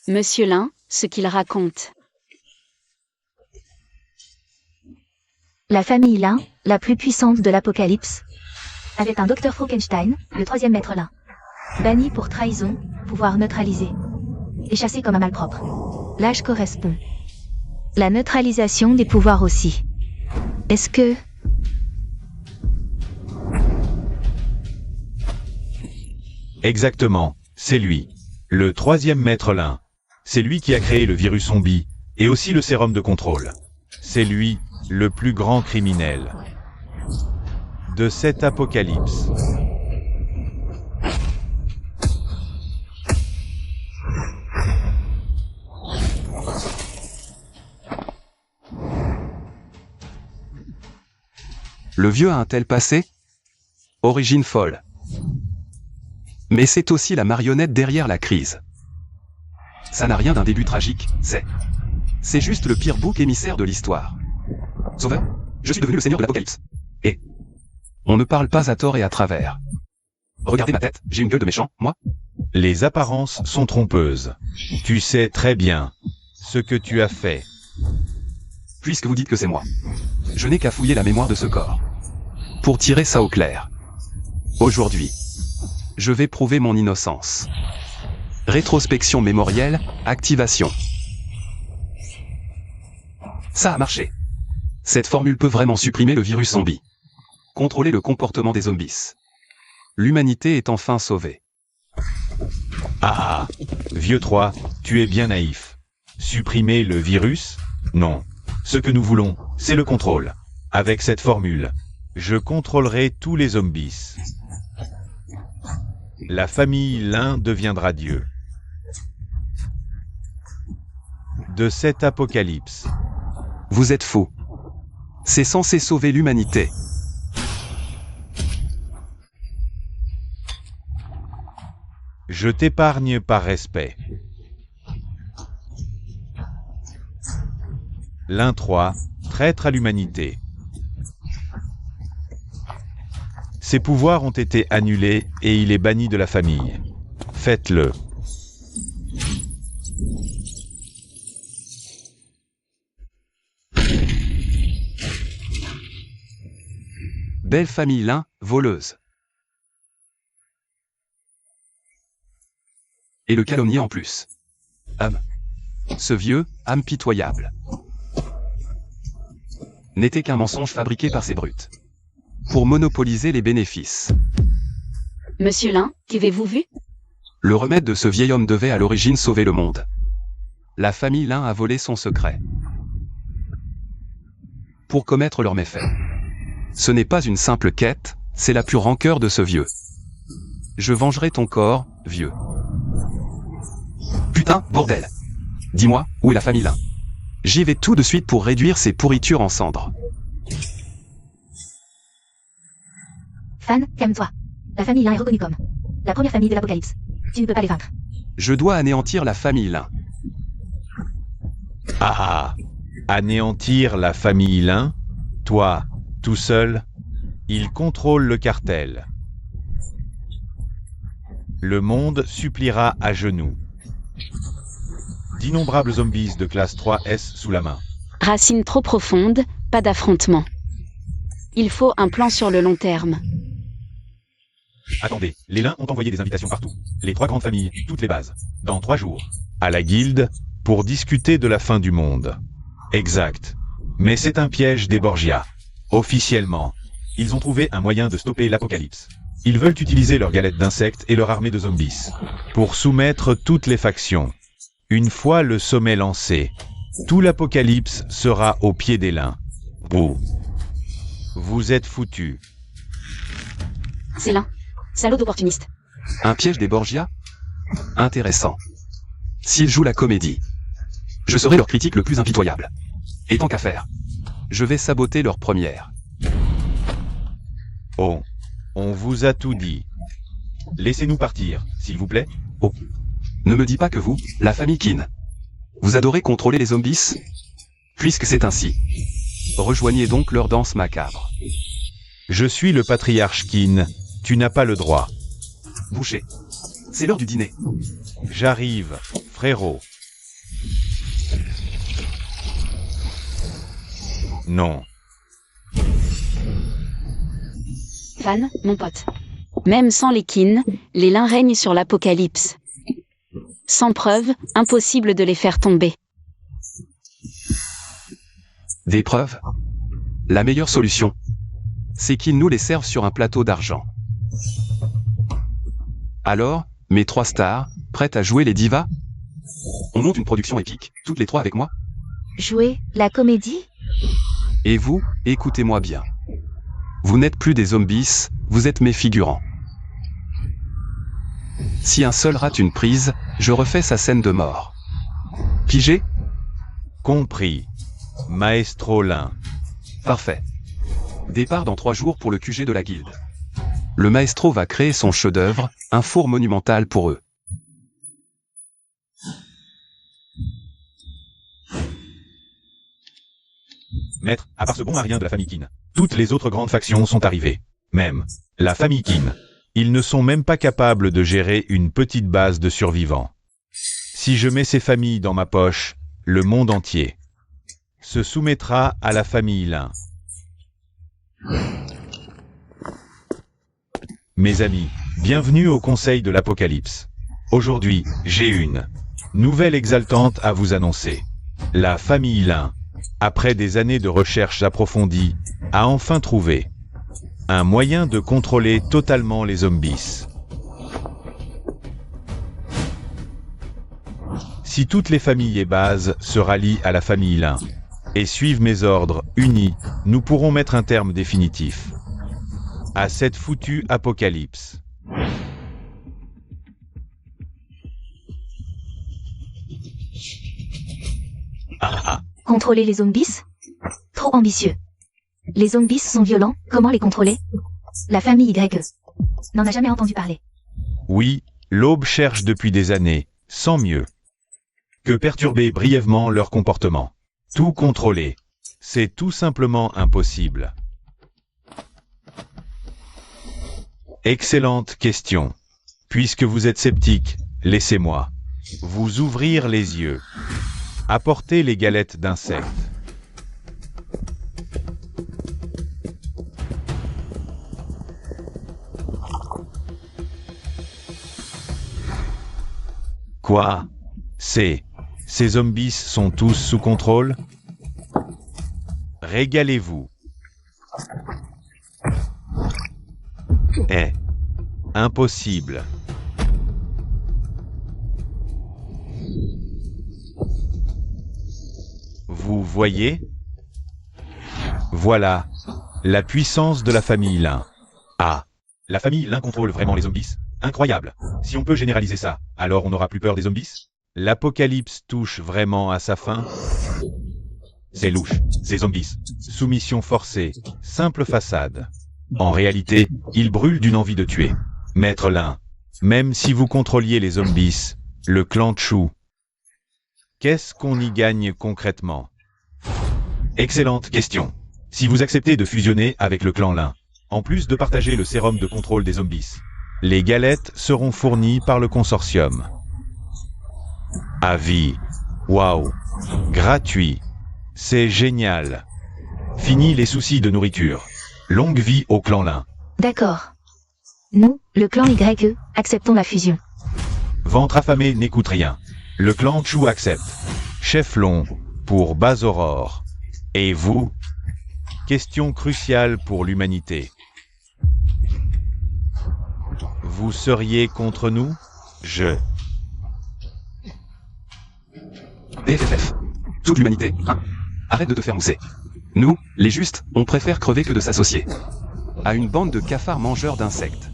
Monsieur Lin, ce qu'il raconte. La famille Lin, la plus puissante de l'Apocalypse, avait un docteur Frankenstein, le troisième maître Lin. Banni pour trahison, pouvoir neutralisé. Et chassé comme un malpropre. L'âge correspond. La neutralisation des pouvoirs aussi. Est-ce que... Exactement, C'est lui. Le troisième maître Lin. C'est lui qui a créé le virus zombie, et aussi le sérum de contrôle. C'est lui, le plus grand criminel de cet apocalypse. Le vieux a un tel passé? Origine folle. Mais c'est aussi la marionnette derrière la crise. Ça n'a rien d'un début tragique, c'est juste le pire bouc émissaire de l'histoire. Sauveur, je suis devenu le seigneur de l'apocalypse. Et on ne parle pas à tort et à travers. Regardez ma tête, j'ai une gueule de méchant, moi. Les apparences sont trompeuses. Tu sais très bien ce que tu as fait. Puisque vous dites que c'est moi, je n'ai qu'à fouiller la mémoire de ce corps pour tirer ça au clair. Aujourd'hui, je vais prouver mon innocence. Rétrospection mémorielle, activation. Ça a marché. Cette formule peut vraiment supprimer le virus zombie. Contrôler le comportement des zombies. L'humanité est enfin sauvée. Ah, vieux 3, tu es bien naïf. Supprimer le virus? Non. Ce que nous voulons, c'est le contrôle. Avec cette formule, je contrôlerai tous les zombies. La famille Lin deviendra Dieu. De cet apocalypse. Vous êtes faux. C'est censé sauver l'humanité. Je t'épargne par respect. Lin 3, traître à l'humanité. Ses pouvoirs ont été annulés et il est banni de la famille. Faites-le. Belle famille Lin, voleuse. Et le calomnier en plus. Ce vieux, âme pitoyable, n'était qu'un mensonge fabriqué par ces brutes. Pour monopoliser les bénéfices. Monsieur Lin, qu'avez-vous vu? Le remède de ce vieil homme devait à l'origine sauver le monde. La famille Lin a volé son secret. Pour commettre leurs méfaits. Ce n'est pas une simple quête, c'est la pure rancœur de ce vieux. Je vengerai ton corps, vieux. Putain, bordel! Dis-moi, où est la famille Lin? J'y vais tout de suite pour réduire ces pourritures en cendres. Fan, calme-toi. La famille Lin est reconnue comme la première famille de l'apocalypse. Tu ne peux pas les vaincre. Je dois anéantir la famille Lin. Ah, anéantir la famille Lin? Toi, tout seul, il contrôle le cartel. Le monde suppliera à genoux. D'innombrables zombies de classe 3S sous la main. Racine trop profonde, pas d'affrontement. Il faut un plan sur le long terme. Attendez, les Lins ont envoyé des invitations partout. Les 3 grandes familles, toutes les bases. Dans 3 jours. À la guilde, pour discuter de la fin du monde. Exact. Mais c'est un piège des Borgia. Officiellement, ils ont trouvé un moyen de stopper l'apocalypse. Ils veulent utiliser leur galette d'insectes et leur armée de zombies pour soumettre toutes les factions. Une fois le sommet lancé, tout l'apocalypse sera au pied des Lins. Bouh. Vous êtes foutus. C'est Lin. Salaud d'opportuniste. Un piège des Borgia? Intéressant. S'ils jouent la comédie, je serai leur critique le plus impitoyable. Et tant qu'à faire, je vais saboter leur première. Oh, on vous a tout dit. Laissez-nous partir, s'il vous plaît. Oh. Ne me dis pas que vous, la famille Qin, vous adorez contrôler les zombies? Puisque c'est ainsi, rejoignez donc leur danse macabre. Je suis le patriarche Qin, tu n'as pas le droit. Boucher, c'est l'heure du dîner. J'arrive, frérot. Non. Fan, mon pote. Même sans les Qin, les Lins règnent sur l'apocalypse. Sans preuve, impossible de les faire tomber. Des preuves? La meilleure solution, c'est qu'ils nous les servent sur un plateau d'argent. Alors, Mes 3 stars, prêtes à jouer les divas? On monte une production épique, toutes les 3 avec moi? Jouer la comédie? Et vous, écoutez-moi bien. Vous n'êtes plus des zombies, vous êtes mes figurants. Si un seul rate une prise, je refais sa scène de mort. Pigé? Compris. Maestro Lin. Parfait. Départ dans 3 jours pour le QG de la guilde. Le maestro va créer son chef-d'œuvre, un four monumental pour eux. Maître, à part ce bon arien de la famille Qin, toutes les autres grandes factions sont arrivées. Même la famille Qin. Ils ne sont même pas capables de gérer une petite base de survivants. Si je mets ces familles dans ma poche, le monde entier se soumettra à la famille Lin. Mes amis, bienvenue au Conseil de l'Apocalypse. Aujourd'hui, j'ai une nouvelle exaltante à vous annoncer. La famille Lin, après des années de recherches approfondies, a enfin trouvé un moyen de contrôler totalement les zombies. Si toutes les familles et bases se rallient à la famille Lin et suivent mes ordres unis, nous pourrons mettre un terme définitif à cette foutue apocalypse. Contrôler les zombies? Trop ambitieux. Les zombies sont violents, comment les contrôler? La famille YE n'en a jamais entendu parler. Oui, l'Aube cherche depuis des années, sans mieux que perturber brièvement leur comportement. Tout contrôler, c'est tout simplement impossible. Excellente question. Puisque vous êtes sceptique, laissez-moi vous ouvrir les yeux. Apportez les galettes d'insectes. Quoi? Ces zombies sont tous sous contrôle? Régalez-vous. Impossible. Vous voyez? Voilà, la puissance de la famille Lin. Ah, la famille Lin contrôle vraiment les zombies? Incroyable. Si on peut généraliser ça, alors on n'aura plus peur des zombies? L'apocalypse touche vraiment à sa fin? C'est louche, ces zombies. Soumission forcée, simple façade. En réalité, ils brûlent d'une envie de tuer. Maître Lin, même si vous contrôliez les zombies, le clan Chu, qu'est-ce qu'on y gagne concrètement? Excellente question. Si vous acceptez de fusionner avec le clan Lin, en plus de partager le sérum de contrôle des zombies, les galettes seront fournies par le consortium. À vie. Waouh. Gratuit. C'est génial. Fini les soucis de nourriture. Longue vie au clan Lin. D'accord. Nous, le clan YE, acceptons la fusion. Ventre affamé n'écoute rien. Le clan Chu accepte. Chef Long, pour Base Aurore. Et vous? Question cruciale pour l'humanité. Vous seriez contre nous? BFF. Toute l'humanité, hein? Arrête de te faire mousser. Nous, les justes, on préfère crever que de s'associer à une bande de cafards mangeurs d'insectes.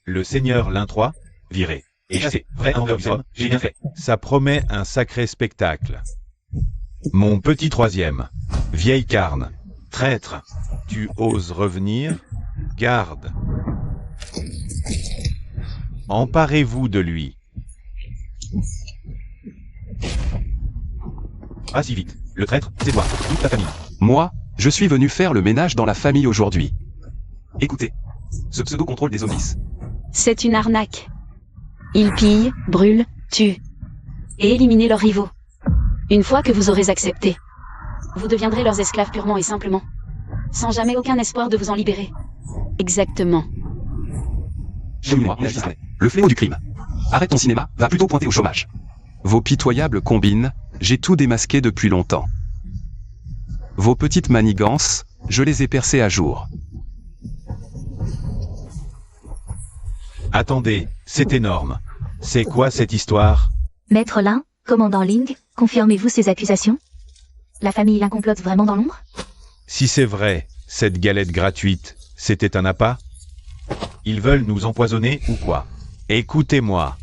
Le seigneur Lin 3, viré. Et chassé. Vrai envers du homme, j'ai bien fait. Ça promet un sacré spectacle. Mon petit troisième. Vieille carne. Traître. Tu oses revenir? Garde. Emparez-vous de lui. Pas si vite. Le traître, c'est toi, toute ta famille. Moi, je suis venu faire le ménage dans la famille aujourd'hui. Écoutez, ce pseudo-contrôle des zombies. C'est une arnaque. Ils pillent, brûlent, tuent et éliminent leurs rivaux. Une fois que vous aurez accepté, vous deviendrez leurs esclaves purement et simplement, sans jamais aucun espoir de vous en libérer. Exactement. Dis-moi, Disney, le fléau du crime. Arrête ton cinéma, va plutôt pointer au chômage. Vos pitoyables combines, j'ai tout démasqué depuis longtemps. Vos petites manigances, je les ai percées à jour. Attendez, c'est énorme. C'est quoi cette histoire? Maître Lin, commandant Ling, confirmez-vous ces accusations? La famille Lin complote vraiment dans l'ombre? Si c'est vrai, cette galette gratuite, c'était un appât? Ils veulent nous empoisonner ou quoi? Écoutez-moi.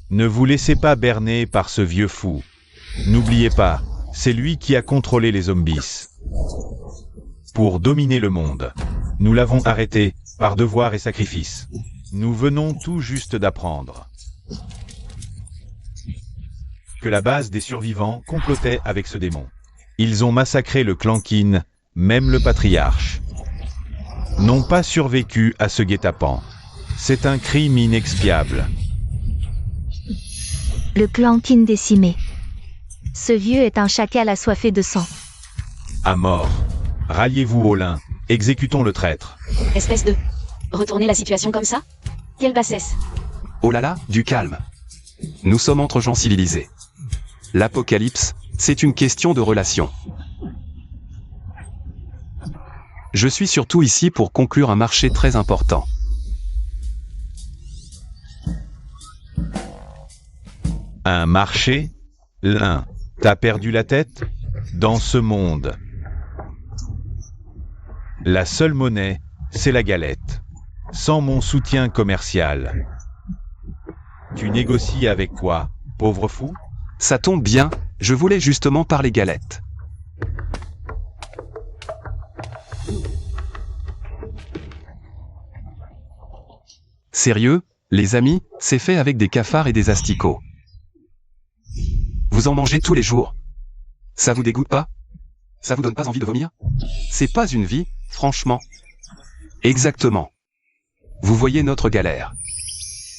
Ne vous laissez pas berner par ce vieux fou. N'oubliez pas, c'est lui qui a contrôlé les zombies. Pour dominer le monde. Nous l'avons arrêté, par devoir et sacrifice. Nous venons tout juste d'apprendre que la base des survivants complotait avec ce démon. Ils ont massacré le clan Qin, même le patriarche. N'ont pas survécu à ce guet-apens. C'est un crime inexpiable. Le clan Qin décimé. Ce vieux est un chacal assoiffé de sang. À mort. Ralliez-vous au Lin. Exécutons le traître. Espèce de... Retourner la situation comme ça? Quelle bassesse. Oh là là, du calme. Nous sommes entre gens civilisés. L'apocalypse, c'est une question de relation. Je suis surtout ici pour conclure un marché très important. Un marché? Lin, t'as perdu la tête? Dans ce monde. La seule monnaie, c'est la galette. Sans mon soutien commercial. Tu négocies avec quoi, pauvre fou? Ça tombe bien, je voulais justement parler galettes. Sérieux, les amis, c'est fait avec des cafards et des asticots. Vous en mangez tous les jours. Ça vous dégoûte pas? Ça vous donne pas envie de vomir? C'est pas une vie, franchement. Exactement. Vous voyez notre galère.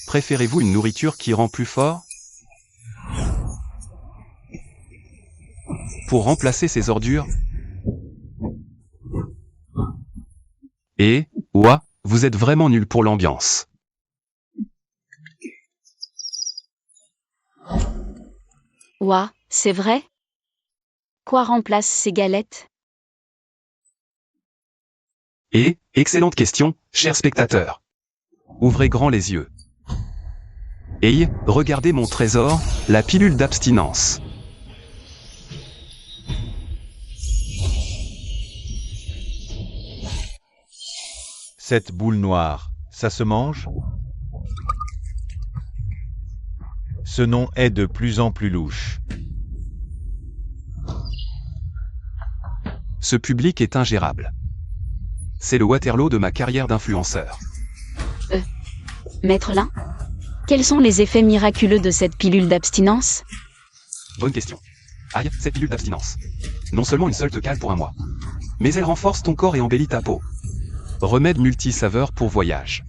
Préférez-vous une nourriture qui rend plus fort? Pour remplacer ces ordures? Et, ouah, vous êtes vraiment nul pour l'ambiance. Ouah, c'est vrai? Quoi remplace ces galettes? Et, excellente question, chers spectateurs. Ouvrez grand les yeux. Et, regardez mon trésor, la pilule d'abstinence. Cette boule noire, ça se mange? Ce nom est de plus en plus louche. Ce public est ingérable. C'est le Waterloo de ma carrière d'influenceur. Maître Lin? Quels sont les effets miraculeux de cette pilule d'abstinence? Bonne question. Aïe, cette pilule d'abstinence. Non seulement une seule te cale pour un mois, mais elle renforce ton corps et embellit ta peau. Remède multisaveur pour voyage.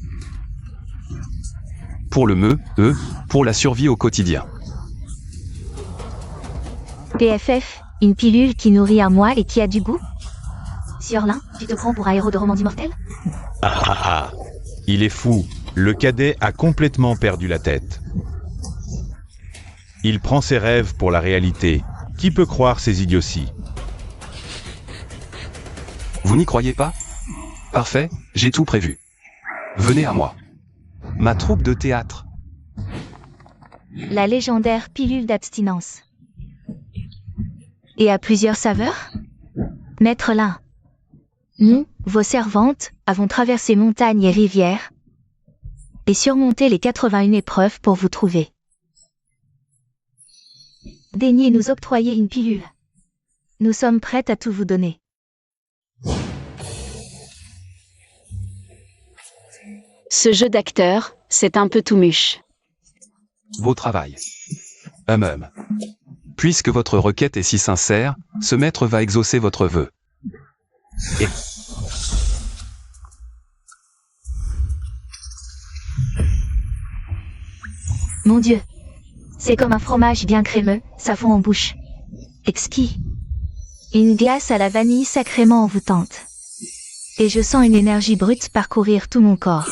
Pour le pour la survie au quotidien. PFF, une pilule qui nourrit un mois et qui a du goût? Sieur Lin, tu te prends pour un héros de roman d'immortel? Ah ah ah. Il est fou. Le cadet a complètement perdu la tête. Il prend ses rêves pour la réalité. Qui peut croire ces idioties? Vous n'y croyez pas? Parfait, j'ai tout prévu. Venez à moi. Ma troupe de théâtre. La légendaire pilule d'abstinence. Et à plusieurs saveurs? Maître Lin. Nous, vos servantes, avons traversé montagnes et rivières et surmonté les 81 épreuves pour vous trouver. Daignez nous octroyer une pilule. Nous sommes prêtes à tout vous donner. Ce jeu d'acteur, c'est un peu tout mûche. Beau travail. Puisque votre requête est si sincère, ce maître va exaucer votre vœu. Et... Mon Dieu. C'est comme un fromage bien crémeux, ça fond en bouche. Exquis. Une glace à la vanille sacrément envoûtante. Et je sens une énergie brute parcourir tout mon corps.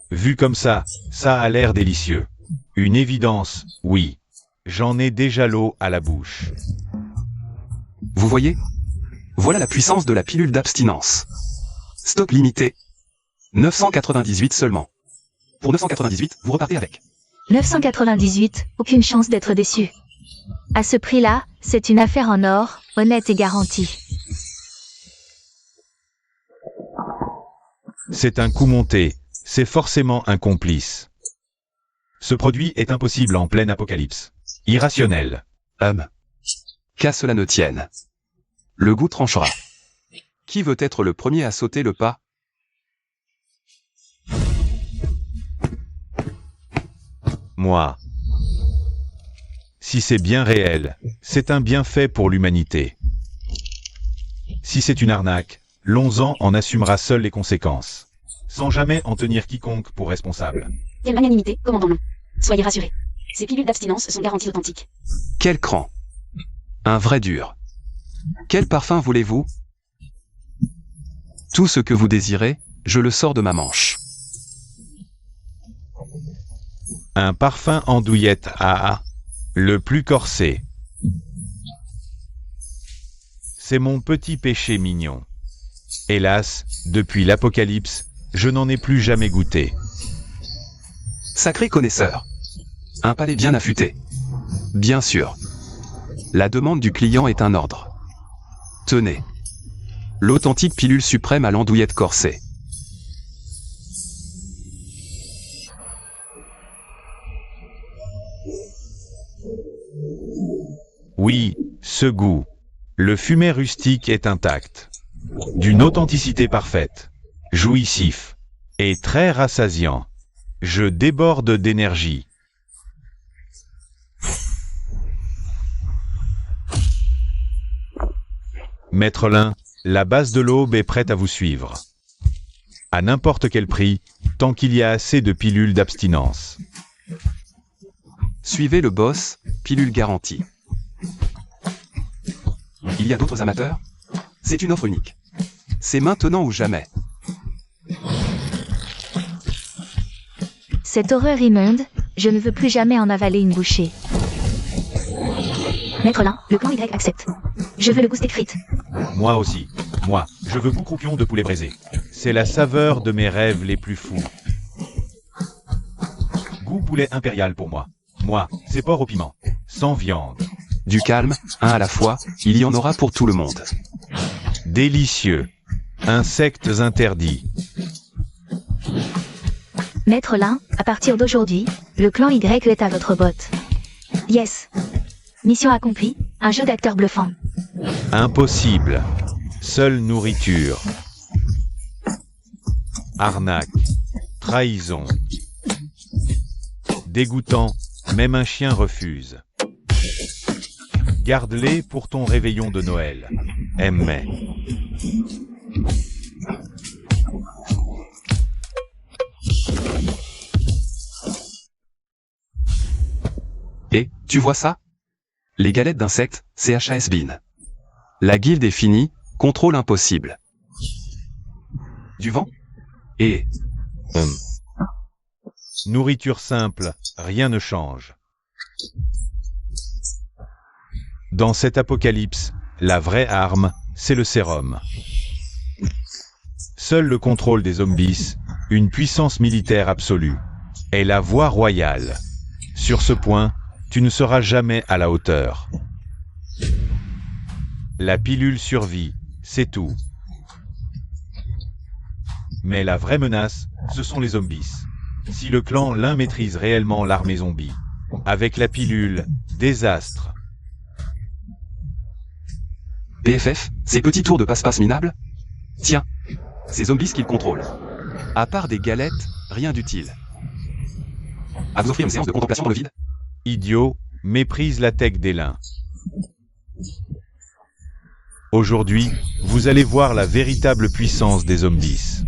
Vu comme ça a l'air délicieux. Une évidence, oui. J'en ai déjà l'eau à la bouche. Vous voyez? Voilà la puissance de la pilule d'abstinence. Stock limité. 998 seulement. Pour 998, vous repartez avec. 998, aucune chance d'être déçu. À ce prix-là, c'est une affaire en or, honnête et garantie. C'est un coup monté, c'est forcément un complice. Ce produit est impossible en pleine apocalypse. Irrationnel. Qu'à cela ne tienne. Le goût tranchera. Qui veut être le premier à sauter le pas? Moi. Si c'est bien réel, c'est un bienfait pour l'humanité. Si c'est une arnaque, Lonzan en assumera seul les conséquences, sans jamais en tenir quiconque pour responsable. Quelle magnanimité, commandant-le. Soyez rassurés. Ces pilules d'abstinence sont garanties authentiques. Quel cran. Un vrai dur. Quel parfum voulez-vous? Tout ce que vous désirez, je le sors de ma manche. Un parfum andouillette AA, le plus corsé. C'est mon petit péché mignon. Hélas, depuis l'apocalypse, je n'en ai plus jamais goûté. Sacré connaisseur. Un palais bien affûté. Bien sûr. La demande du client est un ordre. Tenez. L'authentique pilule suprême à l'andouillette corsée. Oui, ce goût. Le fumet rustique est intact. D'une authenticité parfaite. Jouissif. Et très rassasiant. Je déborde d'énergie. Maître Lin, la base de l'aube est prête à vous suivre. À n'importe quel prix, tant qu'il y a assez de pilules d'abstinence. Suivez le boss, pilule garantie. Il y a d'autres amateurs? C'est une offre unique. C'est maintenant ou jamais. Cette horreur immonde, je ne veux plus jamais en avaler une bouchée. Maître Lin, le clan Y accepte. Je veux le goût steak frites. Moi aussi. Moi, je veux goût croupion de poulet braisé. C'est la saveur de mes rêves les plus fous. Goût poulet impérial pour moi. Moi, c'est porc au piment. Sans viande. Du calme, un à la fois, il y en aura pour tout le monde. Délicieux. Insectes interdits. Maître Lin, à partir d'aujourd'hui, le clan Y est à votre botte. Yes. Mission accomplie, un jeu d'acteur bluffant. Impossible. Seule nourriture. Arnaque. Trahison. Dégoûtant, même un chien refuse. Garde-les pour ton réveillon de Noël. Aimé. Et, tu vois ça? Les galettes d'insectes, CHAS Bean. La guilde est finie, contrôle impossible. Du vent? Et... Nourriture simple, rien ne change. Dans cet apocalypse, la vraie arme, c'est le sérum. Seul le contrôle des zombies, une puissance militaire absolue, est la voie royale. Sur ce point, tu ne seras jamais à la hauteur. La pilule survit, c'est tout. Mais la vraie menace, ce sont les zombies. Si le clan Lin maîtrise réellement l'armée zombie, avec la pilule, désastre. PFF, ces petits tours de passe-passe minables? Tiens, ces zombies qu'ils contrôlent. À part des galettes, rien d'utile. À vous offrir une séance de contemplation dans le vide? Idiot, méprise la tech des Lins. Aujourd'hui, vous allez voir la véritable puissance des zombies.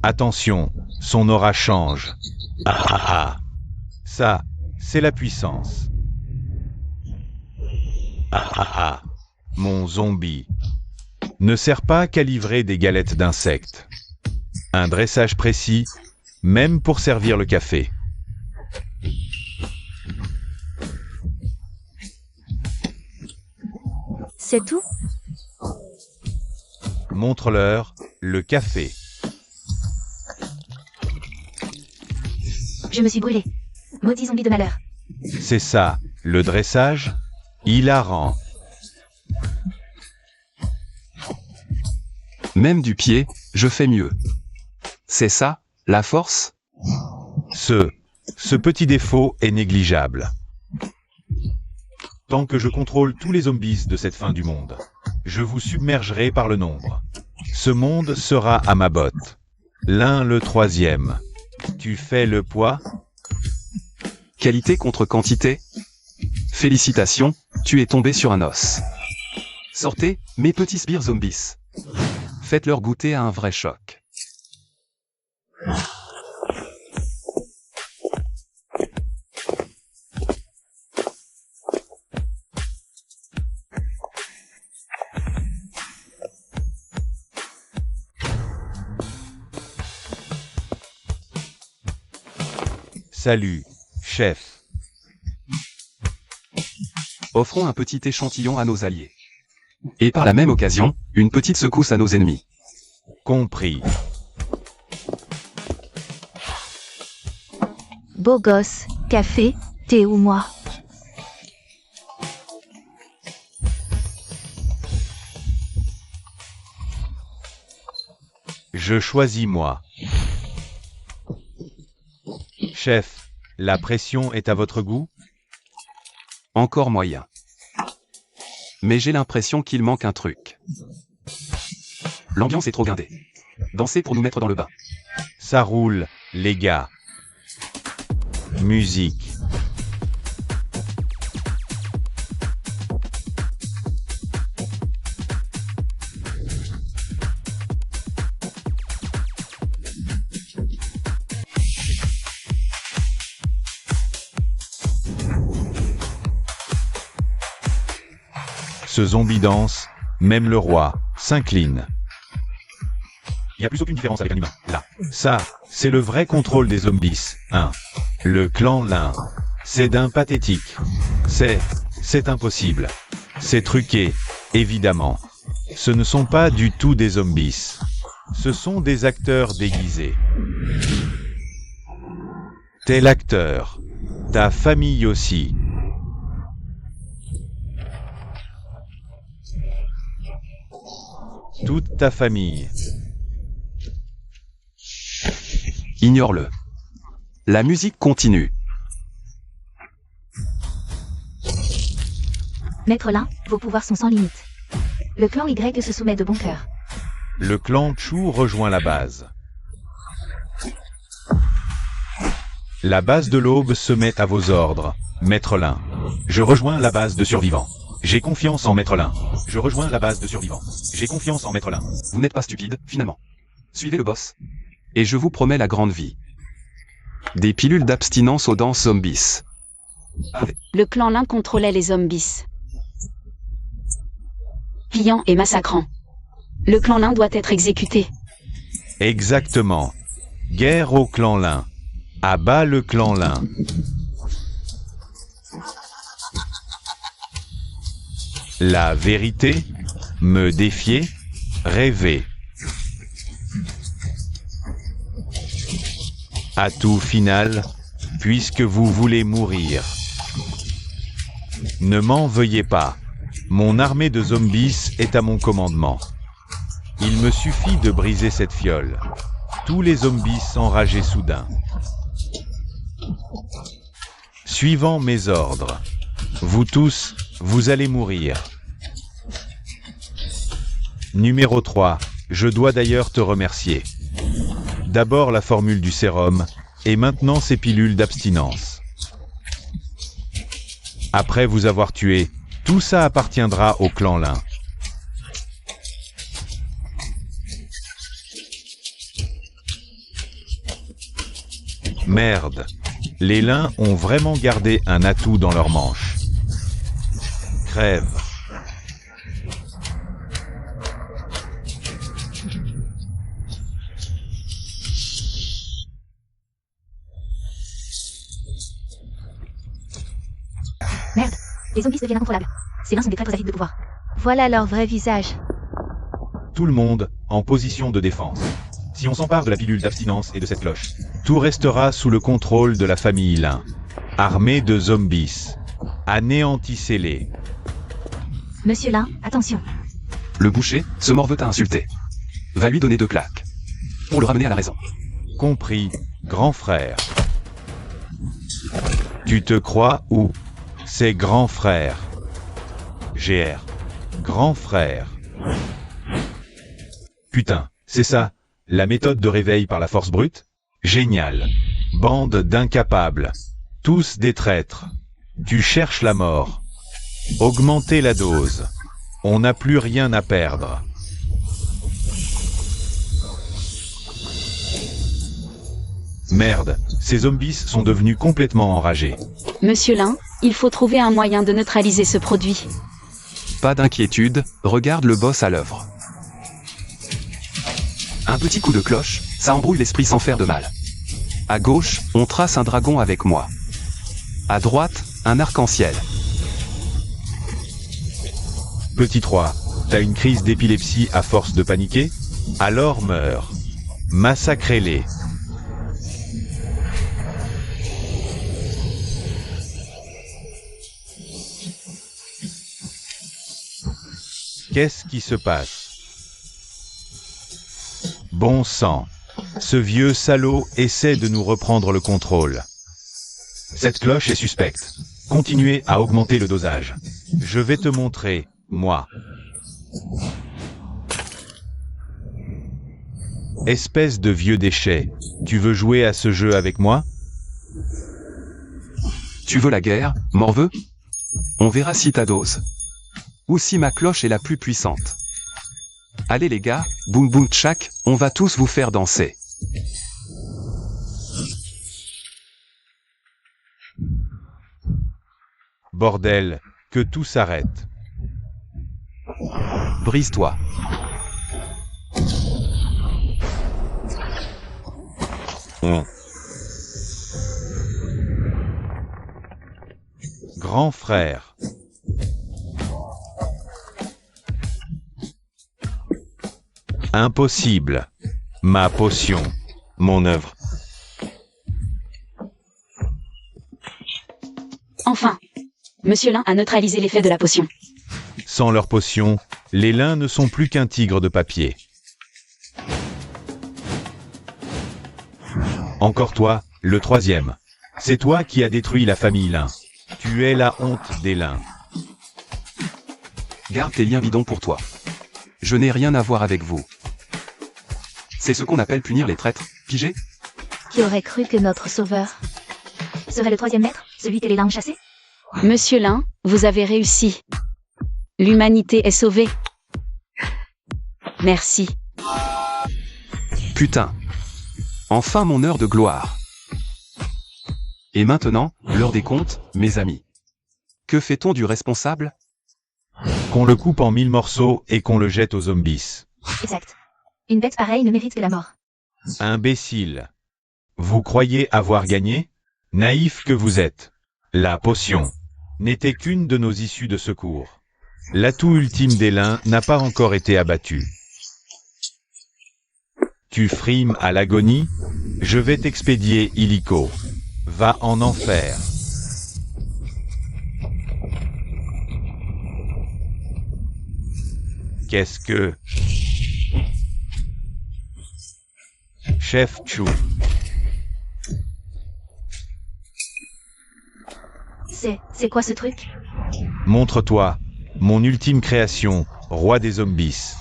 Attention, son aura change. Ah ah ah. Ça, c'est la puissance. Ah ah ah. Mon zombie ne sert pas qu'à livrer des galettes d'insectes. Un dressage précis, même pour servir le café. C'est tout? Montre-leur le café. Je me suis brûlé. Maudit zombie de malheur. C'est ça, le dressage? Hilarant. Même du pied, je fais mieux. C'est ça, la force? Ce petit défaut est négligeable. Tant que je contrôle tous les zombies de cette fin du monde, je vous submergerai par le nombre. Ce monde sera à ma botte. L'un le troisième. Tu fais le poids? Qualité contre quantité? Félicitations, tu es tombé sur un os. Sortez, mes petits sbires zombies. Faites-leur goûter à un vrai choc. Salut, chef. Offrons un petit échantillon à nos alliés. Et par la même occasion, une petite secousse à nos ennemis. Compris. Beau gosse, café, thé ou moi? Je choisis moi. Chef, la pression est à votre goût? Encore moyen. Mais j'ai l'impression qu'il manque un truc. L'ambiance est trop guindée. Dansez pour nous mettre dans le bain. Ça roule, les gars. Musique. Ce zombie danse, même le roi s'incline. Il n'y a plus aucune différence avec un humain, là. Ça, c'est le vrai contrôle des zombies, hein. Le clan Lin. C'est d'un pathétique. C'est impossible. C'est truqué, évidemment. Ce ne sont pas du tout des zombies. Ce sont des acteurs déguisés. T'es l'acteur. Ta famille aussi. Toute ta famille. Ignore-le. La musique continue. Maître Lin, vos pouvoirs sont sans limite. Le clan Y se soumet de bon cœur. Le clan Chu rejoint la base. La base de l'Aube se met à vos ordres, Maître Lin. Je rejoins la base de survivants. J'ai confiance en Maître Lin. Je rejoins la base de survivants. J'ai confiance en Maître Lin. Vous n'êtes pas stupide, finalement. Suivez le boss. Et je vous promets la grande vie. Des pilules d'abstinence aux dents zombies. Le clan Lin contrôlait les zombies. Pillant et massacrant. Le clan Lin doit être exécuté. Exactement. Guerre au clan Lin. À bas le clan Lin. La vérité? Me défier? Rêver. Atout final, puisque vous voulez mourir. Ne m'en veuillez pas. Mon armée de zombies est à mon commandement. Il me suffit de briser cette fiole. Tous les zombies enragés soudain. Suivant mes ordres. Vous tous, vous allez mourir. Numéro 3, je dois d'ailleurs te remercier. D'abord la formule du sérum, et maintenant ces pilules d'abstinence. Après vous avoir tué, tout ça appartiendra au clan Lin. Merde. Les Lins ont vraiment gardé un atout dans leur manche. Crève. Merde, les zombies deviennent incontrôlables. Ces Lins sont des traîtres avides de pouvoir. Voilà leur vrai visage. Tout le monde, en position de défense. Si on s'empare de la pilule d'abstinence et de cette cloche, tout restera sous le contrôle de la famille Lin. Armée de zombies. Anéantissez-les. Monsieur Lin, attention. Le boucher, ce morveux t'a insulté. Va lui donner 2 claques. Pour le ramener à la raison. Compris, grand frère. Tu te crois où? C'est grand frère. GR. Grand frère. Putain, c'est ça, la méthode de réveil par la force brute? Génial. Bande d'incapables. Tous des traîtres. Tu cherches la mort. Augmentez la dose. On n'a plus rien à perdre. Merde, ces zombies sont devenus complètement enragés. Monsieur Lin, il faut trouver un moyen de neutraliser ce produit. Pas d'inquiétude, regarde le boss à l'œuvre. Un petit coup de cloche, ça embrouille l'esprit sans faire de mal. À gauche, on trace un dragon avec moi. À droite, un arc-en-ciel. Petit 3, t'as une crise d'épilepsie à force de paniquer? Alors meurs. Massacrez-les. Qu'est-ce qui se passe? Bon sang. Ce vieux salaud essaie de nous reprendre le contrôle. Cette cloche est suspecte. Continuez à augmenter le dosage. Je vais te montrer, moi. Espèce de vieux déchet, tu veux jouer à ce jeu avec moi? Tu veux la guerre, morveux? On verra si ta dose. Ou si ma cloche est la plus puissante. Allez les gars, boum boum tchak, on va tous vous faire danser. Bordel, que tout s'arrête. Brise-toi. Grand frère. Impossible. Ma potion. Mon œuvre. Enfin. Monsieur Lin a neutralisé l'effet de la potion. Sans leur potion, les lins ne sont plus qu'un tigre de papier. Encore toi, le 3e. C'est toi qui as détruit la famille Lin. Tu es la honte des lins. Garde tes liens bidons pour toi. Je n'ai rien à voir avec vous. C'est ce qu'on appelle punir les traîtres, pigé? Qui aurait cru que notre sauveur serait le 3e maître, celui que les lins ont chassé? Monsieur Lin, vous avez réussi. L'humanité est sauvée. Merci. Putain. Enfin mon heure de gloire. Et maintenant, l'heure des comptes, mes amis. Que fait-on du responsable? Qu'on le coupe en 1000 morceaux et qu'on le jette aux zombies. Exact. Une bête pareille ne mérite que la mort. Imbécile. Vous croyez avoir gagné? Naïf que vous êtes. La potion n'était qu'une de nos issues de secours. L'atout ultime des lins n'a pas encore été abattu. Tu frimes à l'agonie? Je vais t'expédier illico. Va en enfer. Qu'est-ce que... Chef Chou. C'est quoi ce truc? Montre-toi, mon ultime création, roi des zombies.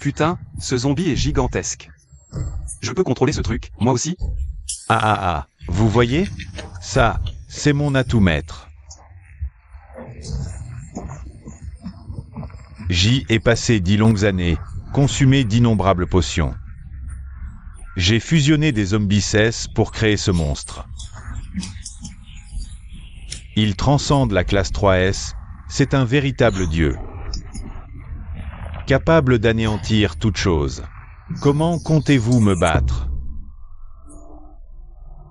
Putain, ce zombie est gigantesque. Je peux contrôler ce truc, moi aussi? Vous voyez? Ça, c'est mon atout maître. J'y ai passé 10 longues années, consumé d'innombrables potions. J'ai fusionné des zombies pour créer ce monstre. Il transcende la classe 3S, C'est un véritable dieu. Capable d'anéantir toute chose. Comment comptez-vous me battre?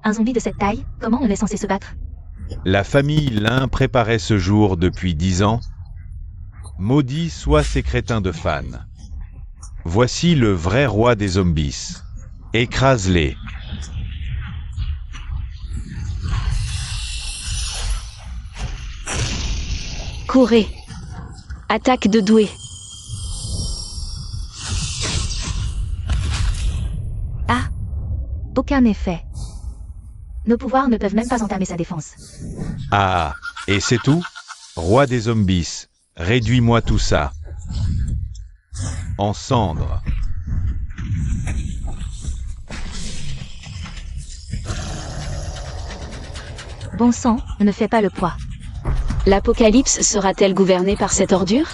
Un zombie de cette taille, comment on est censé se battre? La famille Lin préparait ce jour depuis 10 ans. Maudits soient ces crétins de fans. Voici le vrai roi des zombies. Écrase-les. Courez. Attaque de doué. Ah! Aucun effet. Nos pouvoirs ne peuvent même pas entamer sa défense. Ah, et c'est tout? Roi des zombies, réduis-moi tout ça. En cendres. Bon sang, ne fais pas le poids. L'Apocalypse sera-t-elle gouvernée par cette ordure?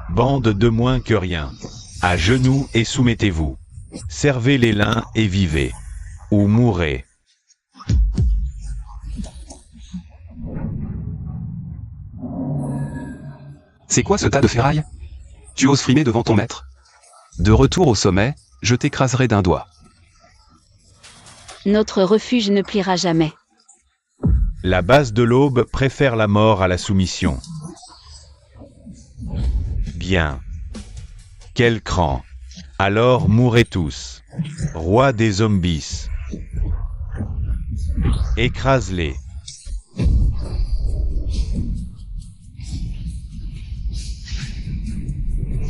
Bande de moins que rien. À genoux et soumettez-vous. Servez les lins et vivez. Ou mourrez. C'est quoi ce tas de ferraille? Tu oses frimer devant ton maître? De retour au sommet, je t'écraserai d'un doigt. Notre refuge ne pliera jamais. La base de l'aube préfère la mort à la soumission. Bien. Quel cran. Alors mourrez tous. Roi des zombies. Écrase-les.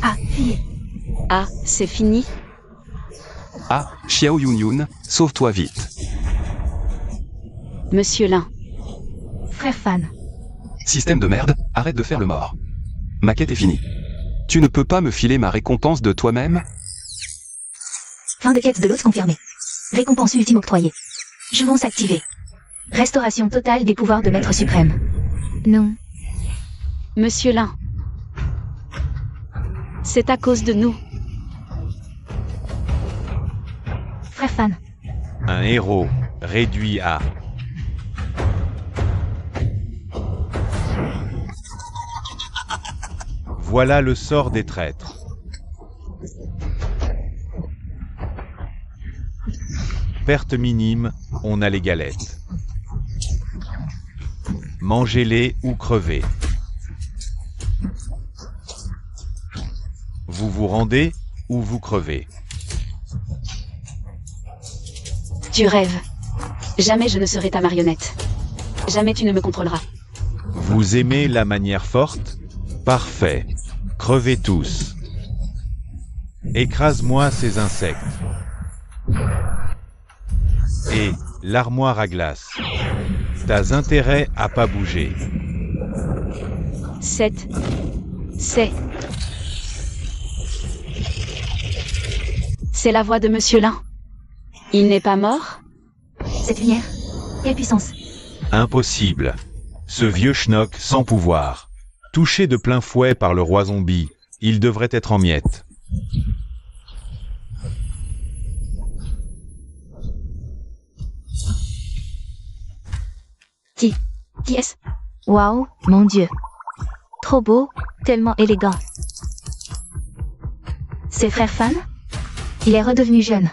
Ah, fille. Ah, c'est fini? Ah, Xiao Yunyun, sauve-toi vite. Monsieur Lin. Frère Fan. Système de merde, arrête de faire le mort. Ma quête est finie. Tu ne peux pas me filer ma récompense de toi-même? Fin de quête de l'os confirmée. Récompense ultime octroyée. Jouvence activée. Restauration totale des pouvoirs de Maître suprême. Non. Monsieur Lin. C'est à cause de nous. Frère Fan. Un héros, réduit à... Voilà le sort des traîtres. Perte minime, on a les galettes. Mangez-les ou crevez. Vous vous rendez ou vous crevez. Tu rêves. Jamais je ne serai ta marionnette. Jamais tu ne me contrôleras. Vous aimez la manière forte? Parfait. Crevez tous. Écrase-moi ces insectes. Et l'armoire à glace. T'as intérêt à pas bouger. C'est... C'est la voix de Monsieur Lin. Il n'est pas mort? Cette lumière. Quelle puissance. Impossible. Ce vieux schnock sans pouvoir. Touché de plein fouet par le roi zombie, il devrait être en miettes. Qui est-ce? Waouh, mon Dieu. Trop beau, tellement élégant. C'est Frère Fan? Il est redevenu jeune.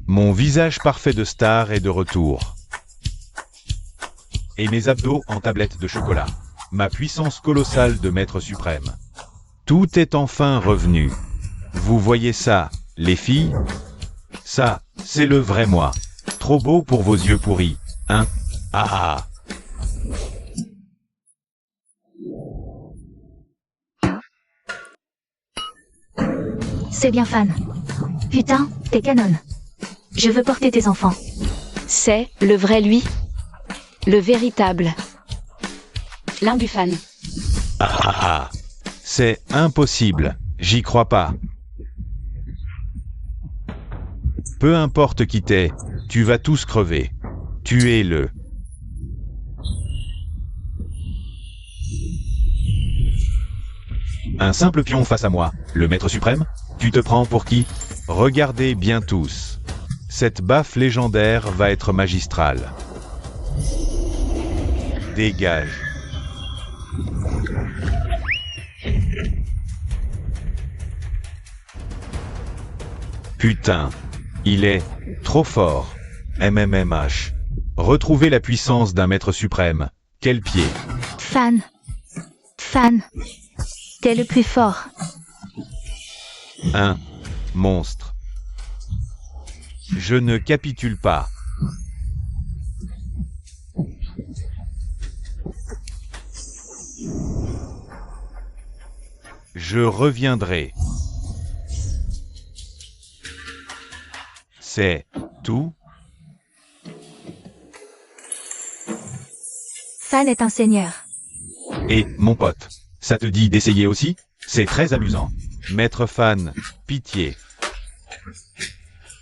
Mon visage parfait de star est de retour. Et mes abdos en tablette de chocolat. Ma puissance colossale de Maître suprême. Tout est enfin revenu. Vous voyez ça, les filles? Ça, c'est le vrai moi. Trop beau pour vos yeux pourris, hein? Ah ah. C'est bien Fan. Putain, t'es canon. Je veux porter tes enfants. C'est le vrai lui. Le véritable. Lin du fan. Ah ah ah. C'est impossible. J'y crois pas. Peu importe qui t'es, tu vas tous crever. Tuez-le. Un simple pion face à moi, le Maître suprême? Tu te prends pour qui? Regardez bien tous. Cette baffe légendaire va être magistrale. Dégage. Putain. Il est trop fort. MMMH. Retrouvez la puissance d'un maître suprême. Quel pied. Fan. Fan. T'es le plus fort. Un monstre. Je ne capitule pas. Je reviendrai. C'est tout. Fan est un seigneur. Et, mon pote, ça te dit d'essayer aussi? C'est très amusant. Maître Fan, pitié.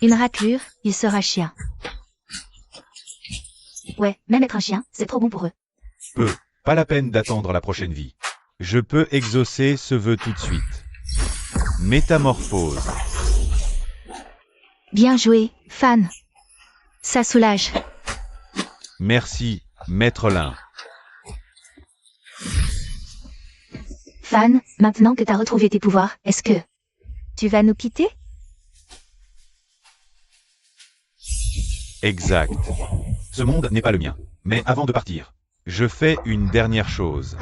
Une raclure, il sera chien. Ouais, même être un chien, c'est trop bon pour eux. Pas la peine d'attendre la prochaine vie. Je peux exaucer ce vœu tout de suite. Métamorphose. Bien joué, Fan. Ça soulage. Merci, Maître Lin. Fan, maintenant que t'as retrouvé tes pouvoirs, est-ce que tu vas nous quitter? Exact. Ce monde n'est pas le mien. Mais avant de partir, je fais une dernière chose.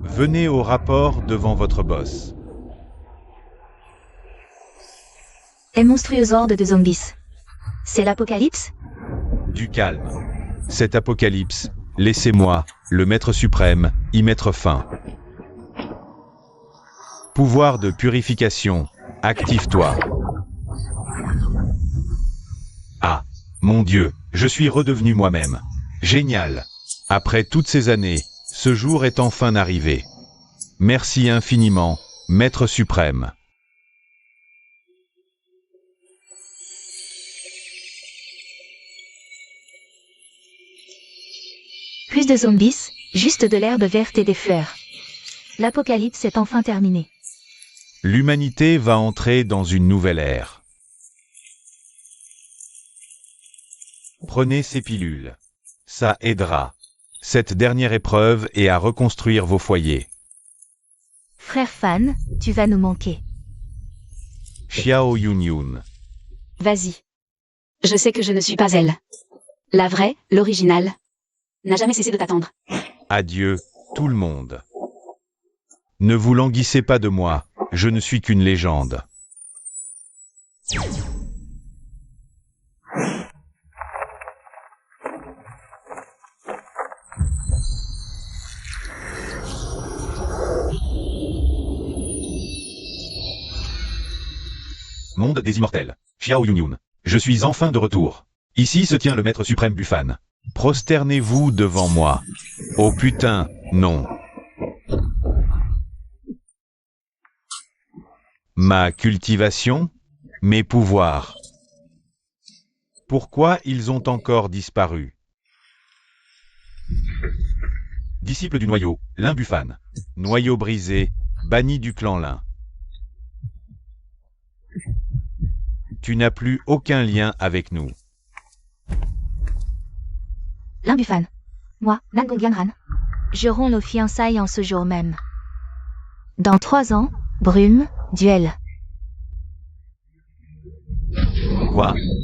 Venez au rapport devant votre boss. Les monstrueuses hordes de zombies. C'est l'apocalypse? Du calme. Cet apocalypse, laissez-moi, le Maître suprême, y mettre fin. Pouvoir de purification, active-toi. Ah, mon Dieu, je suis redevenu moi-même. Génial. Après toutes ces années, ce jour est enfin arrivé. Merci infiniment, Maître suprême. Plus de zombies, juste de l'herbe verte et des fleurs. L'apocalypse est enfin terminé. L'humanité va entrer dans une nouvelle ère. Prenez ces pilules. Ça aidera. Cette dernière épreuve est à reconstruire vos foyers. Frère Fan, tu vas nous manquer. Xiao Yunyun. Vas-y. Je sais que je ne suis pas elle. La vraie, l'originale, n'a jamais cessé de t'attendre. Adieu, tout le monde. Ne vous languissez pas de moi, je ne suis qu'une légende. Monde des immortels. Xiao Yunyun. Je suis enfin de retour. Ici se tient le maître suprême Bufan. Prosternez-vous devant moi. Oh putain, non. Ma cultivation? Mes pouvoirs. Pourquoi ils ont encore disparu? Disciple du noyau, Lin Bufan. Noyau brisé, banni du clan Lin. Tu n'as plus aucun lien avec nous. Lin Bufan. Moi, Nan Gongyanran. Jurons nos fiançailles en ce jour même. Dans 3 ans, brume, duel. Quoi?